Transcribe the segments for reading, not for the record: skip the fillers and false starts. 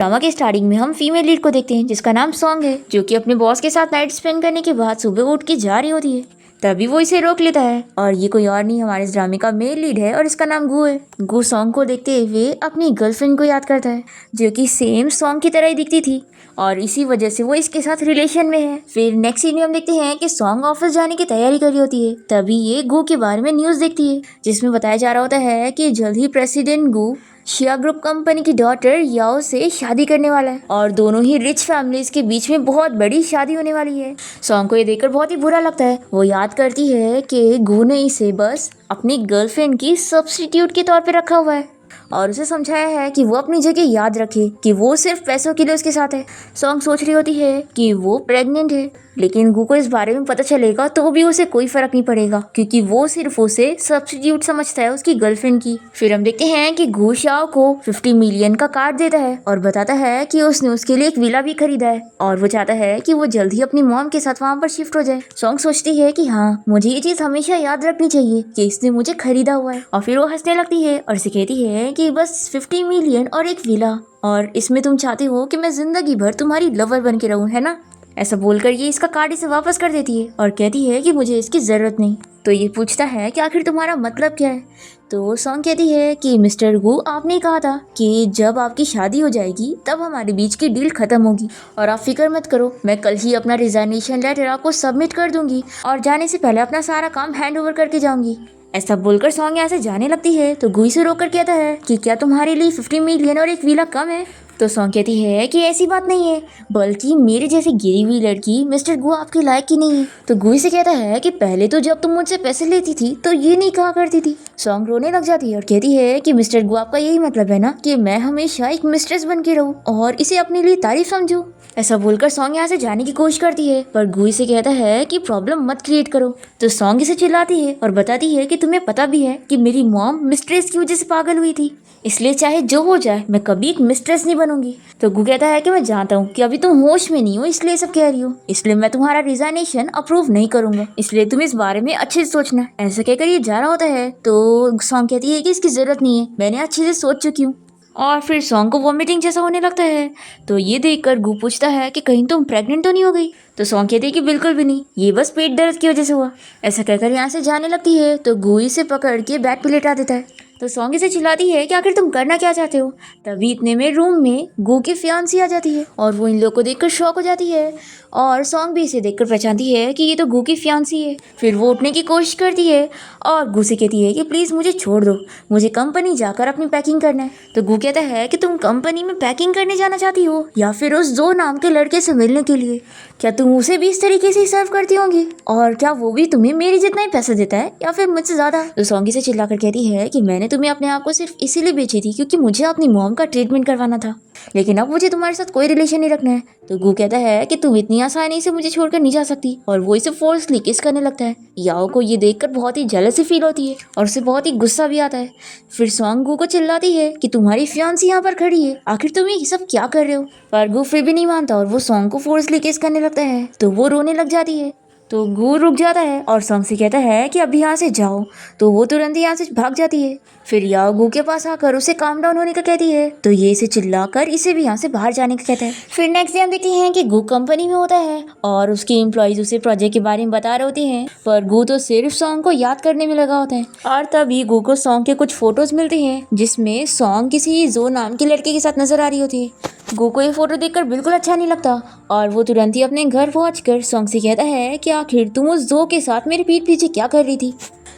Drama के starting में हम फीमेल लीड को देखते हैं जिसका नाम सॉन्ग है, जो कि अपने बॉस के साथ नाइट स्पेंड करने के बाद सुबह उठ के जा रही होती है। तभी वो इसे रोक लेता है और ये कोई और नहीं हमारे इस ड्रामे का मेल लीड है और इसका नाम गू है। गू सॉन्ग को देखते हुए अपनी गर्लफ्रेंड को याद करता है जो कि सेम सॉन्ग की तरह ही दिखती थी और इसी वजह से वो इसके साथ रिलेशन में है। फिर नेक्स्ट सीन में हम देखते हैं कि सॉन्ग ऑफिस जाने की तैयारी कर रही होती है। तभी ये गू के बारे में न्यूज़ देखती है जिसमें बताया जा रहा होता है कि जल्द ही प्रेसिडेंट गू शिया ग्रुप कंपनी की डॉटर याओ से शादी करने वाला है और दोनों ही रिच फैमिलीज के बीच में बहुत बड़ी शादी होने वाली है। सॉन्ग को ये देखकर बहुत ही बुरा लगता है। वो याद करती है कि गू ने इसे बस अपनी गर्लफ्रेंड की सब्स्टिट्यूट के तौर पे रखा हुआ है और उसे समझाया है कि वो अपनी जगह याद रखे कि वो सिर्फ पैसों के लिए उसके साथ है। सॉन्ग सोच रही होती है कि वो प्रेग्नेंट है, लेकिन गू को इस बारे में पता चलेगा तो भी उसे कोई फर्क नहीं पड़ेगा क्योंकि वो सिर्फ उसे सब्स्टिट्यूट समझता है उसकी गर्लफ्रेंड की। फिर हम देखते हैं कि गू शाओ को 50 मिलियन का कार्ड देता है और बताता है कि उसने उसके लिए एक विला भी खरीदा है और वो चाहता है कि वो जल्द ही अपनी मॉम के साथ वहाँ पर शिफ्ट हो जाए। सॉन्ग सोचती है कि हाँ, मुझे ये चीज हमेशा याद रखनी चाहिए कि इसने मुझे खरीदा हुआ है और फिर वो हंसने लगती है और उसे कहती है कि बस 50 मिलियन और एक विला और इसमें तुम चाहती हो कि मैं जिंदगी भर तुम्हारी लवर बन के रहूं, है ना। ऐसा बोलकर ये इसका कार्ड इसे वापस कर देती है और कहती है कि मुझे इसकी ज़रूरत नहीं। तो ये पूछता है कि आखिर तुम्हारा मतलब क्या है। तो सॉन्ग कहती है कि मिस्टर गू, आपने कहा था कि जब आपकी शादी हो जाएगी तब हमारे बीच की डील खत्म होगी और आप फिक्र मत करो, मैं कल ही अपना रिजाइनेशन लेटर आपको सबमिट कर दूंगी और जाने से पहले अपना सारा काम हैंड ओवर करके जाऊंगी। ऐसा बोलकर सॉन्ग यहाँ से जाने लगती है तो गू इसे रोककर कहता है कि क्या तुम्हारे लिए 50 मिलियन और एक विला कम है। तो सॉन्ग कहती है कि ऐसी बात नहीं है, बल्कि मेरे जैसी गिरी हुई लड़की मिस्टर गू आपके लायक की नहीं है। तो गू से कहता है कि पहले तो जब तुम मुझसे पैसे लेती थी तो ये नहीं कहा करती थी। सॉन्ग रोने लग जाती है और कहती है कि मिस्टर गू, आपका यही मतलब है ना कि मैं हमेशा एक मिस्ट्रेस बन के रहूं और इसे अपने लिए तारीफ समझूं। ऐसा बोलकर सॉन्ग यहाँ से जाने की कोशिश करती है पर गू इसे कहता है कि प्रॉब्लम मत क्रिएट करो। तो सॉन्ग इसे चिल्लाती है और बताती है कि तुम्हें पता भी है कि मेरी मॉम मिस्ट्रेस की वजह से पागल हुई थी, इसलिए चाहे जो हो जाए मैं कभी एक मिस्ट्रेस नहीं बनूंगी। तो गू कहता है कि मैं जानता हूँ कि अभी तुम होश में नहीं हो इसलिए सब कह रही हो, इसलिए मैं तुम्हारा रिजाइनेशन अप्रूव नहीं करूंगा, इसलिए तुम इस बारे में अच्छे से सोचना। ऐसा कहकर ये जा रहा होता है तो सॉन्ग कहती है कि इसकी जरूरत नहीं है, मैंने अच्छे से सोच चुकी हूँ। और फिर सॉन्ग को वॉमिटिंग जैसा होने लगता है। तो ये देखकर गू पूछता है कि कहीं तुम प्रेग्नेंट तो नहीं हो गई। तो सॉन्ग कहती है कि बिल्कुल भी नहीं, ये बस पेट दर्द की वजह से हुआ। ऐसा कहकर यहाँ से जाने लगती है तो गू इसे पकड़ के बेड पे लेटा देता है। तो सॉन्ग इसे चिल्लाती है कि आखिर तुम करना क्या चाहते हो। तभी इतने में रूम में गू की फियांसी आ जाती है और वो इन लोगों को देखकर शॉक हो जाती है और सॉन्ग भी इसे देखकर पहचानती है कि ये तो गू की फियांसी है। फिर वो उठने की कोशिश करती है और गू से कहती है कि प्लीज़ मुझे छोड़ दो, मुझे कंपनी जाकर अपनी पैकिंग करना है। तो गू कहता है कि तुम कंपनी में पैकिंग करने जाना चाहती हो या फिर उस जो नाम के लड़के से मिलने के लिए, क्या तुम उसे भी इस तरीके से सर्व करती होंगी और क्या वो भी तुम्हें मेरी जितना ही पैसा देता है या फिर मुझसे ज़्यादा। तो सॉन्गी से चिल्लाकर कहती है कि मैंने तुम्हें अपने आप को सिर्फ इसीलिए बेची थी क्योंकि मुझे अपनी मॉम का ट्रीटमेंट करवाना था, लेकिन अब मुझे तुम्हारे साथ कोई रिलेशन नहीं रखना है। तो गू कहता है कि तुम इतनी आसानी से मुझे छोड़कर नहीं जा सकती और वो इसे फोर्सली किस करने लगता है। याओ को ये देखकर बहुत ही जेलसी फील होती है और उसे बहुत ही गुस्सा भी आता है। फिर सॉन्ग गू को चिल्लाती है कि तुम्हारी फियांसी यहाँ पर खड़ी है, आखिर तुम ये सब क्या कर रहे हो। पर गू फिर भी नहीं मानता और वो सॉन्ग को फोर्सली किस करने लगता है तो वो रोने लग जाती है। तो गू रुक जाता है और सॉन्ग से कहता है कि अभी यहाँ से जाओ। तो वो तुरंत ही यहाँ से भाग जाती है। फिर याओ गू के पास आकर उसे काम डाउन होने का कहती है तो ये इसे चिल्लाकर इसे भी यहाँ से बाहर जाने का कहता है। फिर नेक्स्ट डे हम देखते हैं कि गू कंपनी में होता है और उसके एम्प्लॉयज उसे प्रोजेक्ट के बारे में बता रहे होते हैं पर गू तो सिर्फ सॉन्ग को याद करने में लगा होता है। और तभी गू को सॉन्ग के कुछ फोटोज मिलते हैं जिसमें सॉन्ग किसी जो नाम के लड़के के साथ नजर आ रही होती है। गू को ये फोटो देखकर बिल्कुल अच्छा नहीं लगता और वो तुरंत ही अपने घर पहुंचकर सॉन्ग से कहता है कि आखिर तुम उस जो के साथ मेरे पीठ पीछे क्या कर रही थी।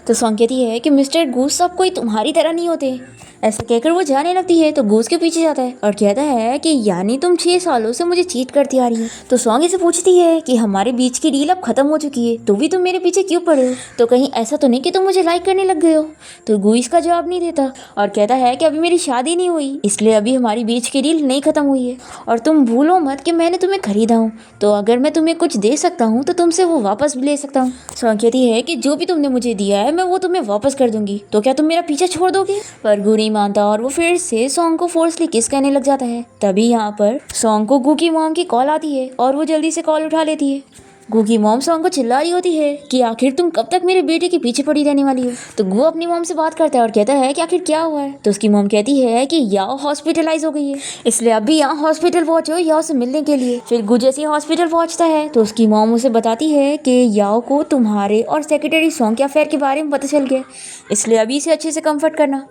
तो सॉन्ग कहती है कि मिस्टर गू, सब कोई तुम्हारी तरह नहीं होते। ऐसा कहकर वो जाने लगती है तो गूस के पीछे जाता है और कहता है कि यानी तुम 6 सालों से मुझे चीट करती आ रही हो। तो सॉन्ग इसे पूछती है कि हमारे बीच की डील अब खत्म हो चुकी है तो भी तुम मेरे पीछे क्यों पड़े हो, तो कहीं ऐसा तो नहीं कि तुम मुझे लाइक करने लग गए हो। तो गू इसका जवाब नहीं देता और कहता है कि अभी मेरी शादी नहीं हुई इसलिए अभी हमारी बीच की डील नहीं खत्म हुई है और तुम भूलो मत कि मैंने तुम्हें खरीदा हूँ, तो अगर मैं तुम्हें कुछ दे सकता हूँ तो तुमसे वो वापस भी ले सकता हूँ। सॉन्ग कहती है कि जो भी तुमने मुझे दिया है मैं वो तुम्हें वापस कर दूंगी, तो क्या तुम मेरा पीछा छोड़ दोगे। पर गू नहीं मानता और वो फिर से सॉन्ग को फोर्सली किस करने लग जाता है। तभी यहाँ पर सॉन्ग को गू की मॉम की कॉल आती है और वो जल्दी से कॉल उठा लेती है। गू की मॉम सॉन्ग को चिल्ला रही होती है कि आखिर तुम कब तक मेरे बेटे के पीछे पड़ी रहने वाली हो। तो गू अपनी मॉम से बात करता है और कहता है कि आखिर क्या हुआ है। तो उसकी मॉम कहती है कि याओ हॉस्पिटलाइज हो गई है, इसलिए अभी यहाँ हॉस्पिटल पहुंचो याओ से मिलने के लिए। फिर गू जैसे हॉस्पिटल पहुंचता है तो उसकी मॉम उसे बताती है कि याओ को तुम्हारे और सेक्रेटरी सॉन्ग के अफेयर के बारे में पता चल गया, इसलिए अभी इसे अच्छे से कंफर्ट करना।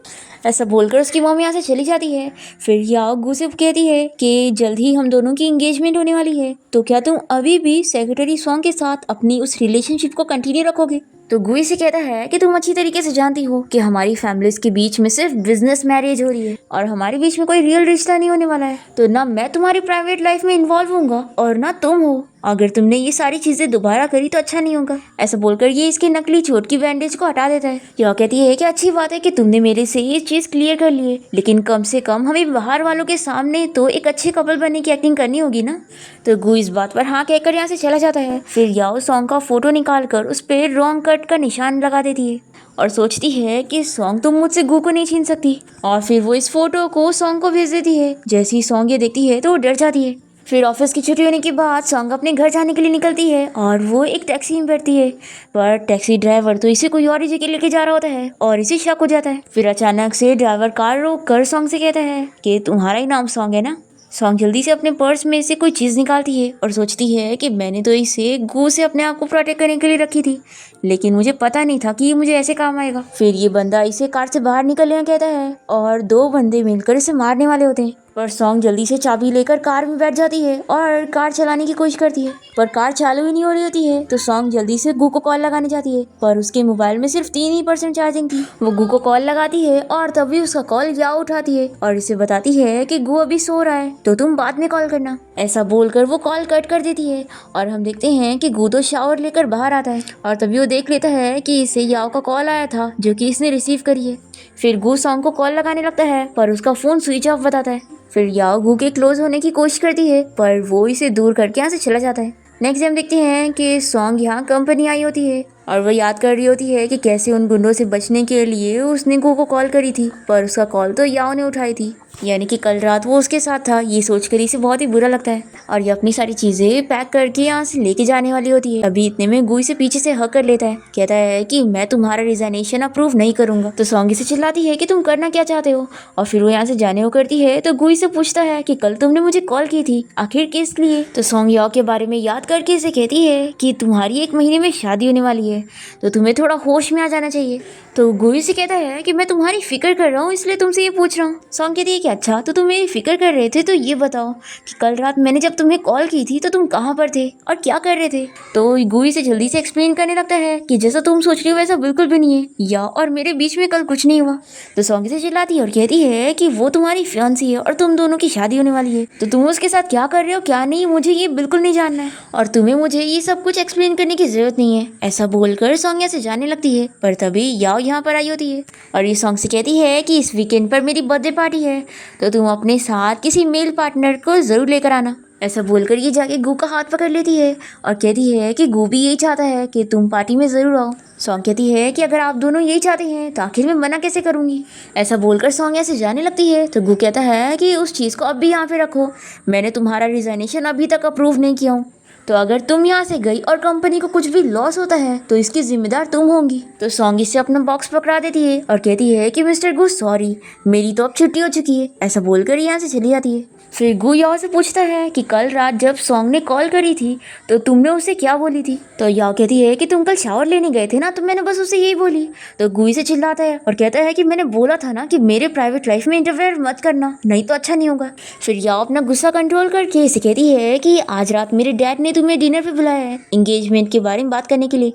ऐसा बोलकर उसकी मॉम यहाँ से चली जाती है। फिर याओ गू से कहती है कि जल्द ही हम दोनों की एंगेजमेंट होने वाली है, तो क्या तुम अभी भी सेक्रेटरी सॉन्ग के साथ अपनी उस रिलेशनशिप को कंटिन्यू रखोगे। तो गुई से कहता है कि तुम अच्छी तरीके से जानती हो कि हमारी फैमिलीज के बीच में सिर्फ बिजनेस मैरिज हो रही है और हमारे बीच में कोई रियल रिश्ता नहीं होने वाला है, तो ना मैं तुम्हारी प्राइवेट लाइफ में इन्वॉल्व होऊंगा और ना तुम हो। अगर तुमने ये सारी चीजें दोबारा करी तो अच्छा नहीं होगा। ऐसा बोलकर ये इसके नकली चोट की बैंडेज को हटा देता है। यह कहती है कि अच्छी बात है कि तुमने मेरे से ये चीज क्लियर कर ली है, लेकिन कम से कम हमें बाहर वालों के सामने तो एक अच्छे कपल बनने की एक्टिंग करनी होगी ना। तो गु इस बात पर हाँ कहकर यहाँ से चला जाता है। फिर याओ सॉन्ग का फोटो निकाल कर उस पर रॉन्ग कट का निशान लगा देती है और सोचती है कि सॉन्ग तुम मुझसे गु को नहीं छीन सकती, और फिर वो इस फोटो को सॉन्ग को भेज देती है। जैसे ही सॉन्ग ये देखती है तो वो डर जाती है। फिर ऑफिस की छुट्टी होने के बाद सॉन्ग अपने घर जाने के लिए निकलती है और वो एक टैक्सी में बैठती है, पर टैक्सी ड्राइवर तो इसे कोई और ही जगह लेके जा रहा होता है और इसे शक हो जाता है। फिर अचानक से ड्राइवर कार रोक कर सॉन्ग से कहता है कि तुम्हारा ही नाम सॉन्ग है ना। सॉन्ग जल्दी से अपने पर्स में से कोई चीज़ निकालती है और सोचती है कि मैंने तो इसे गू से अपने आप को प्रोटेक्ट करने के लिए रखी थी, लेकिन मुझे पता नहीं था कि ये मुझे ऐसे काम आएगा। फिर ये बंदा इसे कार से बाहर निकलने कहता है और दो बंदे मिलकर इसे मारने वाले होते हैं, पर सॉन्ग जल्दी से चाबी लेकर कार में बैठ जाती है और कार चलाने की कोशिश करती है, पर कार चालू ही नहीं हो रही होती है। तो सॉन्ग जल्दी से गू को कॉल लगाने जाती है, पर उसके मोबाइल में सिर्फ 3% चार्जिंग थी। वो गू को कॉल लगाती है और तभी उसका कॉल याओ उठाती है और इसे बताती है कि गू अभी सो रहा है, तो तुम बाद में कॉल करना। ऐसा बोलकर वो कॉल कट कर देती है और हम देखते हैं कि गू तो शावर लेकर बाहर आता है और तभी वो देख लेता है कि इसे याओ का कॉल आया था जो कि इसने रिसीव करी है। फिर गू सॉन्ग को कॉल लगाने लगता है, पर उसका फोन स्विच ऑफ बताता है। फिर याओ गू के क्लोज होने की कोशिश करती है, पर वो इसे दूर करके यहाँ से चला जाता है। नेक्स्ट हम देखते हैं कि सॉन्ग यहाँ कंपनी आई होती है और वह याद कर रही होती है कि कैसे उन गुंडों से बचने के लिए उसने गू को कॉल करी थी, पर उसका कॉल तो याओ ने उठाई थी, यानी कि कल रात वो उसके साथ था। ये सोचकर इसे बहुत ही बुरा लगता है और ये अपनी सारी चीजें पैक करके यहाँ से लेके जाने वाली होती है। अभी इतने में गू इसे पीछे से हक कर लेता है, कहता है कि मैं तुम्हारा रिजाइनेशन अप्रूव नहीं करूंगा। तो सॉन्ग इसे चिल्लाती है कि तुम करना क्या चाहते हो, और फिर वो यहाँ से जाने को करती है। तो गू इसे पूछता है कि कल तुमने मुझे कॉल की थी, आखिर किस लिए। तो सॉन्ग याओ के बारे में याद करके इसे कहती है कि तुम्हारी 1 महीने में शादी होने वाली है, तो तुम्हें थोड़ा होश में आ जाना चाहिए। तो गू इसे कहता है कि मैं तुम्हारी फिक्र कर रहा हूँ, इसलिए तुमसे ये पूछ रहा हूँ। सॉन्ग कहती है कि अच्छा, तो तुम मेरी फिक्र कर रहे थे, तो ये बताओ कि कल रात मैंने जब तुम्हें कॉल की थी तो तुम कहाँ पर थे और क्या कर रहे थे। तो गू इसे जल्दी से एक्सप्लेन करने लगता है कि जैसा तुम सोच रही हो वैसा बिल्कुल भी नहीं है, या और मेरे बीच में कल कुछ नहीं हुआ। तो सॉन्ग इसे चिल्लाती है और कहती है कि वो तुम्हारी फियांसी है और तुम दोनों की शादी होने वाली है, तो तुम उसके साथ क्या कर रहे हो क्या नहीं मुझे ये बिल्कुल नहीं जानना है और तुम्हें मुझे ये सब कुछ एक्सप्लेन करने की जरूरत नहीं है। ऐसा बोलकर सॉन्ग यहाँ से जाने लगती है, पर तभी याओ यहाँ पर आई होती है और ये सॉन्ग से कहती है कि इस वीकेंड पर मेरी बर्थडे पार्टी है, तो तुम अपने साथ किसी मेल पार्टनर को जरूर लेकर आना। ऐसा बोलकर ये जाके गू का हाथ पकड़ लेती है और कहती है कि गू भी यही चाहता है कि तुम पार्टी में जरूर आओ। सॉन्ग कहती है कि अगर आप दोनों यही चाहते हैं तो आखिर में मना कैसे करूंगी। ऐसा बोलकर सॉन्ग ऐसे जाने लगती है। तो गू कहता है कि उस चीज़ को अब भी यहाँ पे रखो, मैंने तुम्हारा रिजाइनेशन अभी तक अप्रूव नहीं किया हूँ, तो अगर तुम यहाँ से गई और कंपनी को कुछ भी लॉस होता है तो इसकी जिम्मेदार तुम होंगी। तो सॉन्ग इससे अपना बॉक्स पकड़ा देती है और कहती है कि मिस्टर गू सॉरी, मेरी तो अब छुट्टी हो चुकी है। ऐसा बोलकर यहाँ से चली जाती है। फिर गू याओ से पूछता है कि कल रात जब सॉन्ग ने कॉल करी थी तो तुमने उसे क्या बोली थी। तो याओ कहती है कि तुम कल शावर लेने गए थे ना, तो मैंने बस उसे यही बोली। तो गू इसे चिल्लाता है और कहता है कि मैंने बोला था ना कि मेरे प्राइवेट लाइफ में इंटरफेयर मत करना, नहीं तो अच्छा नहीं होगा। फिर याओ अपना गुस्सा कंट्रोल करके इसे कहती है कि आज रात मेरे डैड ने तुम्हें डिनर पे बुलाया है एंगेजमेंट के बारे में बात करने के लिए।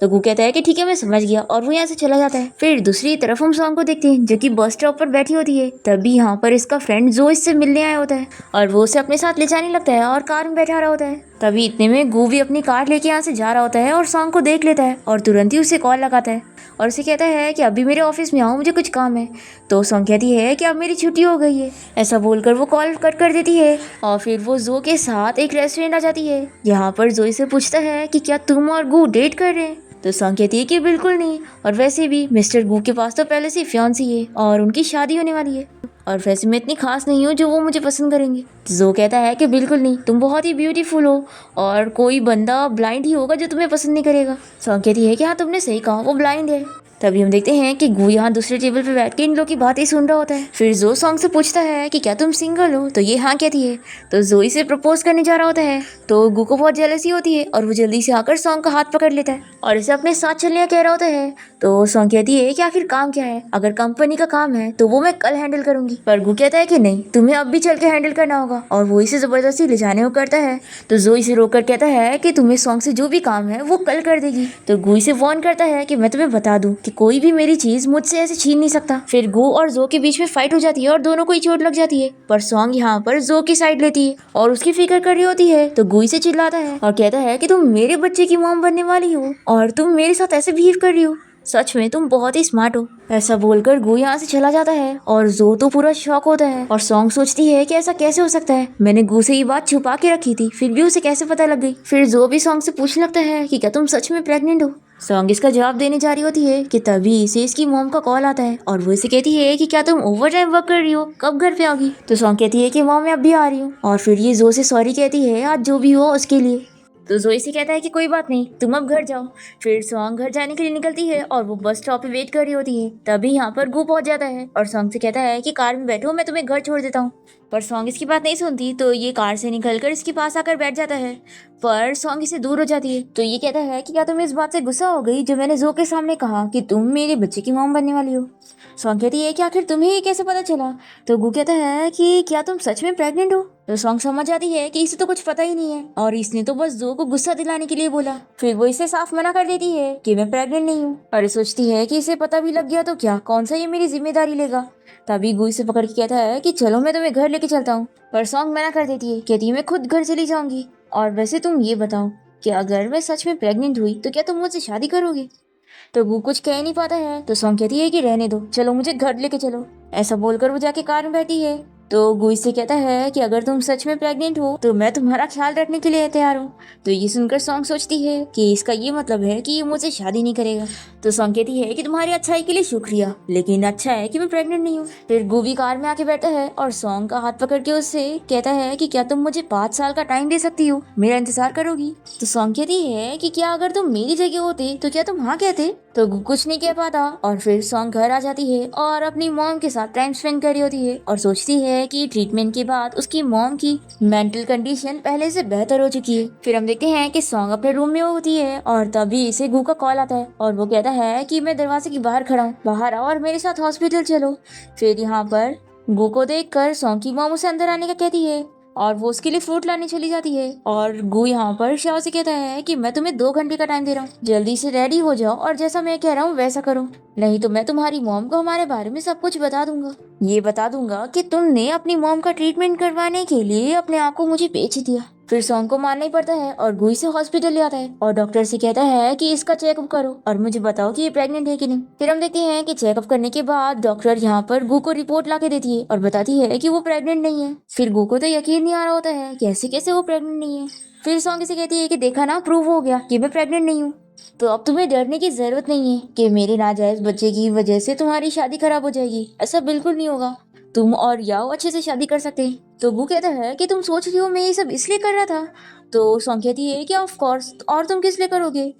तो गू कहता है कि ठीक है मैं समझ गया और वो यहाँ से चला जाता है। फिर दूसरी तरफ हम सॉन्ग को देखते हैं जो कि बस स्टॉप पर बैठी होती है। तभी यहाँ पर इसका फ्रेंड जो इससे मिलने आया होता है और वो उसे अपने साथ ले जाने लगता है और कार में बैठा रहा होता है। तभी इतने में गू भी अपनी कार लेके यहाँ से जा रहा होता है और सॉन्ग को देख लेता है और तुरंत ही उसे कॉल लगाता है और उसे कहता है कि अभी मेरे ऑफिस में आओ, मुझे कुछ काम है। तो सॉन्ग कहती है कि अब मेरी छुट्टी हो गई है। ऐसा बोलकर वो कॉल कट कर देती है और फिर वो जो के साथ एक रेस्टोरेंट आ जाती है। यहाँ पर जो इसे पूछता है कि क्या तुम और गू डेट कर रहे हैं। तो सॉन्ग कहती है कि बिल्कुल नहीं, और वैसे भी मिस्टर गू के पास तो पहले से फियांसी है और उनकी शादी होने वाली है, और वैसे मैं इतनी खास नहीं हूँ जो वो मुझे पसंद करेंगे। जो कहता है कि बिल्कुल नहीं, तुम बहुत ही ब्यूटीफुल हो और कोई बंदा ब्लाइंड ही होगा जो तुम्हें पसंद नहीं करेगा। सॉन्ग कहती है कि हाँ तुमने सही कहा, वो ब्लाइंड है। तभी हम देखते हैं कि गू यहाँ दूसरे टेबल पे बैठ के इन लोग की बातें सुन रहा होता है। फिर जो सॉन्ग से पूछता है कि क्या तुम सिंगल हो, तो ये हाँ कहती है। तो जोई से प्रपोज करने जा रहा होता है, तो गू को बहुत जेलसी होती है और वो जल्दी से आकर सॉन्ग का हाथ पकड़ लेता है और इसे अपने साथ चलने कह रहा होता है। तो सॉन्ग कहती है कि आखिर काम क्या है, अगर कंपनी का काम है तो वो मैं कल हैंडल करूंगी। पर गू कहता है कि नहीं, तुम्हें अब भी चल के हैंडल करना होगा, और वो इसे जबरदस्ती ले जाने को करता है। तो जोई इसे रोककर कहता है कि तुम्हें सॉन्ग से जो भी काम है वो कल कर देगी। तो गू इसे वार्न करता है कि मैं तुम्हें बता दूं कि कोई भी मेरी चीज मुझसे ऐसे छीन नहीं सकता। फिर गू और जो के बीच में फाइट हो जाती है और दोनों को ही चोट लग जाती है, पर सॉन्ग यहाँ पर जो की साइड लेती है और उसकी फिक्र कर रही होती है। तो गू इसे चिल्लाता है और कहता है कि तुम मेरे बच्चे की मॉम बनने वाली हो और तुम मेरे साथ ऐसे बिहेव कर रही हो, सच में तुम बहुत ही स्मार्ट हो। ऐसा बोलकर गू यहाँ से चला जाता है और जो तो पूरा शॉक होता है, और सॉन्ग सोचती है कि ऐसा कैसे हो सकता है, मैंने गू से ये बात छुपा के रखी थी, फिर भी उसे कैसे पता लग गई। फिर जो भी सॉन्ग से पूछने लगता है कि क्या तुम सच में प्रेग्नेंट हो। सॉन्ग इसका जवाब देने जा रही होती है कि तभी इसे इसकी मॉम का कॉल आता है और वो इसे कहती है कि क्या तुम ओवर टाइम वर्क कर रही हो, कब घर पे आओगी। तो सॉन्ग कहती है कि मॉम मैं अब भी आ रही हूँ, और फिर ये जो से सॉरी कहती है आज जो भी हो उसके लिए। तो जोई से कहता है कि कोई बात नहीं, तुम अब घर जाओ। फिर सॉन्ग घर जाने के लिए निकलती है और वो बस स्टॉप पे वेट कर रही होती है। तभी यहाँ पर गू पहुंच जाता है और सॉन्ग से कहता है कि कार में बैठो, मैं तुम्हें घर छोड़ देता हूँ। पर सॉन्ग इसकी बात नहीं सुनती, तो ये कार से निकलकर इसके पास आकर बैठ जाता है, पर सॉन्ग इसे दूर हो जाती है। तो ये कहता है कि क्या तुम इस बात से गुस्सा हो गई जो मैंने जो के सामने कहा कि तुम मेरे बच्चे की मॉम बनने वाली हो। सॉन्ग कहती है कि आखिर तुम्हें ये कैसे पता चला। तो गू कहता है कि क्या तुम सच में प्रेग्नेंट हो। तो सॉन्ग समझ जाती है कि इसे तो कुछ पता ही नहीं है और इसने तो बस जो को गुस्सा दिलाने के लिए बोला। फिर वो इसे साफ मना कर देती है कि मैं प्रेग्नेंट नहीं हूँ, और सोचती है कि इसे पता भी लग गया तो क्या, कौन सा ये मेरी जिम्मेदारी लेगा। तभी गू इसे पकड़ के कहता है कि चलो मैं तुम्हें घर लेके चलता हूँ, पर सॉन्ग मना कर देती है, कहती है मैं खुद घर चली जाऊंगी। और वैसे तुम ये बताओ कि अगर मैं सच में प्रेग्नेंट हुई तो क्या तुम मुझसे शादी करोगे। तो गू कुछ कह नहीं पाता है, तो सॉन्ग कहती है कि रहने दो, चलो मुझे घर लेके चलो। ऐसा बोलकर वो जाके कार में बैठी है। तो गू इससे कहता है कि अगर तुम सच में प्रेग्नेंट हो तो मैं तुम्हारा ख्याल रखने के लिए तैयार हूँ। तो ये सुनकर सॉन्ग सोचती है कि इसका ये मतलब है कि ये मुझसे शादी नहीं करेगा। तो सॉन्ग कहती है कि तुम्हारी अच्छाई के लिए शुक्रिया, लेकिन अच्छा है कि मैं प्रेग्नेंट नहीं हूँ। फिर गू भी कार में आके बैठा है और सॉन्ग का हाथ पकड़ के उससे कहता है कि क्या तुम मुझे 5 साल का टाइम दे सकती हो, मेरा इंतजार करोगी। तो सॉन्ग कहती है कि क्या अगर तुम मेरी जगह होते तो क्या तुम हाँ कहते। तो गू कुछ नहीं कह पाता, और फिर सॉन्ग घर आ जाती है और अपनी मॉम के साथ टाइम स्पेंड कर रही होती है और सोचती है कि ट्रीटमेंट के बाद उसकी मॉम की मेंटल कंडीशन पहले से बेहतर हो चुकी है। फिर हम देखते हैं कि सॉन्ग अपने रूम में होती है और तभी इसे गू का कॉल आता है और वो कहता है कि मैं दरवाजे के बाहर खड़ा हूँ, बाहर आओ और मेरे साथ हॉस्पिटल चलो। फिर यहाँ पर गू को देखकर सॉन्ग की मॉम उसे अंदर आने का कहती है और वो उसके लिए फ्रूट लाने चली जाती है। और गू यहाँ पर शाओ से कहता है कि मैं तुम्हें 2 घंटे का टाइम दे रहा हूँ, जल्दी से रेडी हो जाओ और जैसा मैं कह रहा हूँ वैसा करो, नहीं तो मैं तुम्हारी मॉम को हमारे बारे में सब कुछ बता दूंगा। ये बता दूंगा कि तुमने अपनी मॉम का ट्रीटमेंट करवाने के लिए अपने आप को मुझे बेच दिया। फिर सॉन्ग को मानना ही पड़ता है और गू इसे हॉस्पिटल ले आता है और डॉक्टर से कहता है कि इसका चेकअप करो और मुझे बताओ कि ये प्रेग्नेंट है कि नहीं। फिर हम देखते हैं कि चेकअप करने के बाद डॉक्टर यहाँ पर गू को रिपोर्ट ला के देती है और बताती है कि वो प्रेग्नेंट नहीं है। फिर गू को तो यकीन नहीं आ रहा होता है कि ऐसे कैसे वो प्रेग्नेंट नहीं है। फिर सॉन्ग इसे कहती है कि देखा ना, प्रूव हो गया कि मैं प्रेग्नेंट नहीं हूँ, तो अब तुम्हें डरने की जरूरत नहीं है कि मेरे नाजायज बच्चे की वजह से तुम्हारी शादी खराब हो जाएगी। ऐसा बिल्कुल नहीं होगा, तुम और याओ अच्छे से शादी कर सकते हैं। तो गू कहता है कि तुम सोच रही हो मैं ये सब इसलिए कर रहा था। तो सॉन्ग कहती है कि ऑफ कोर्स, और तुम किस लिए करोगे।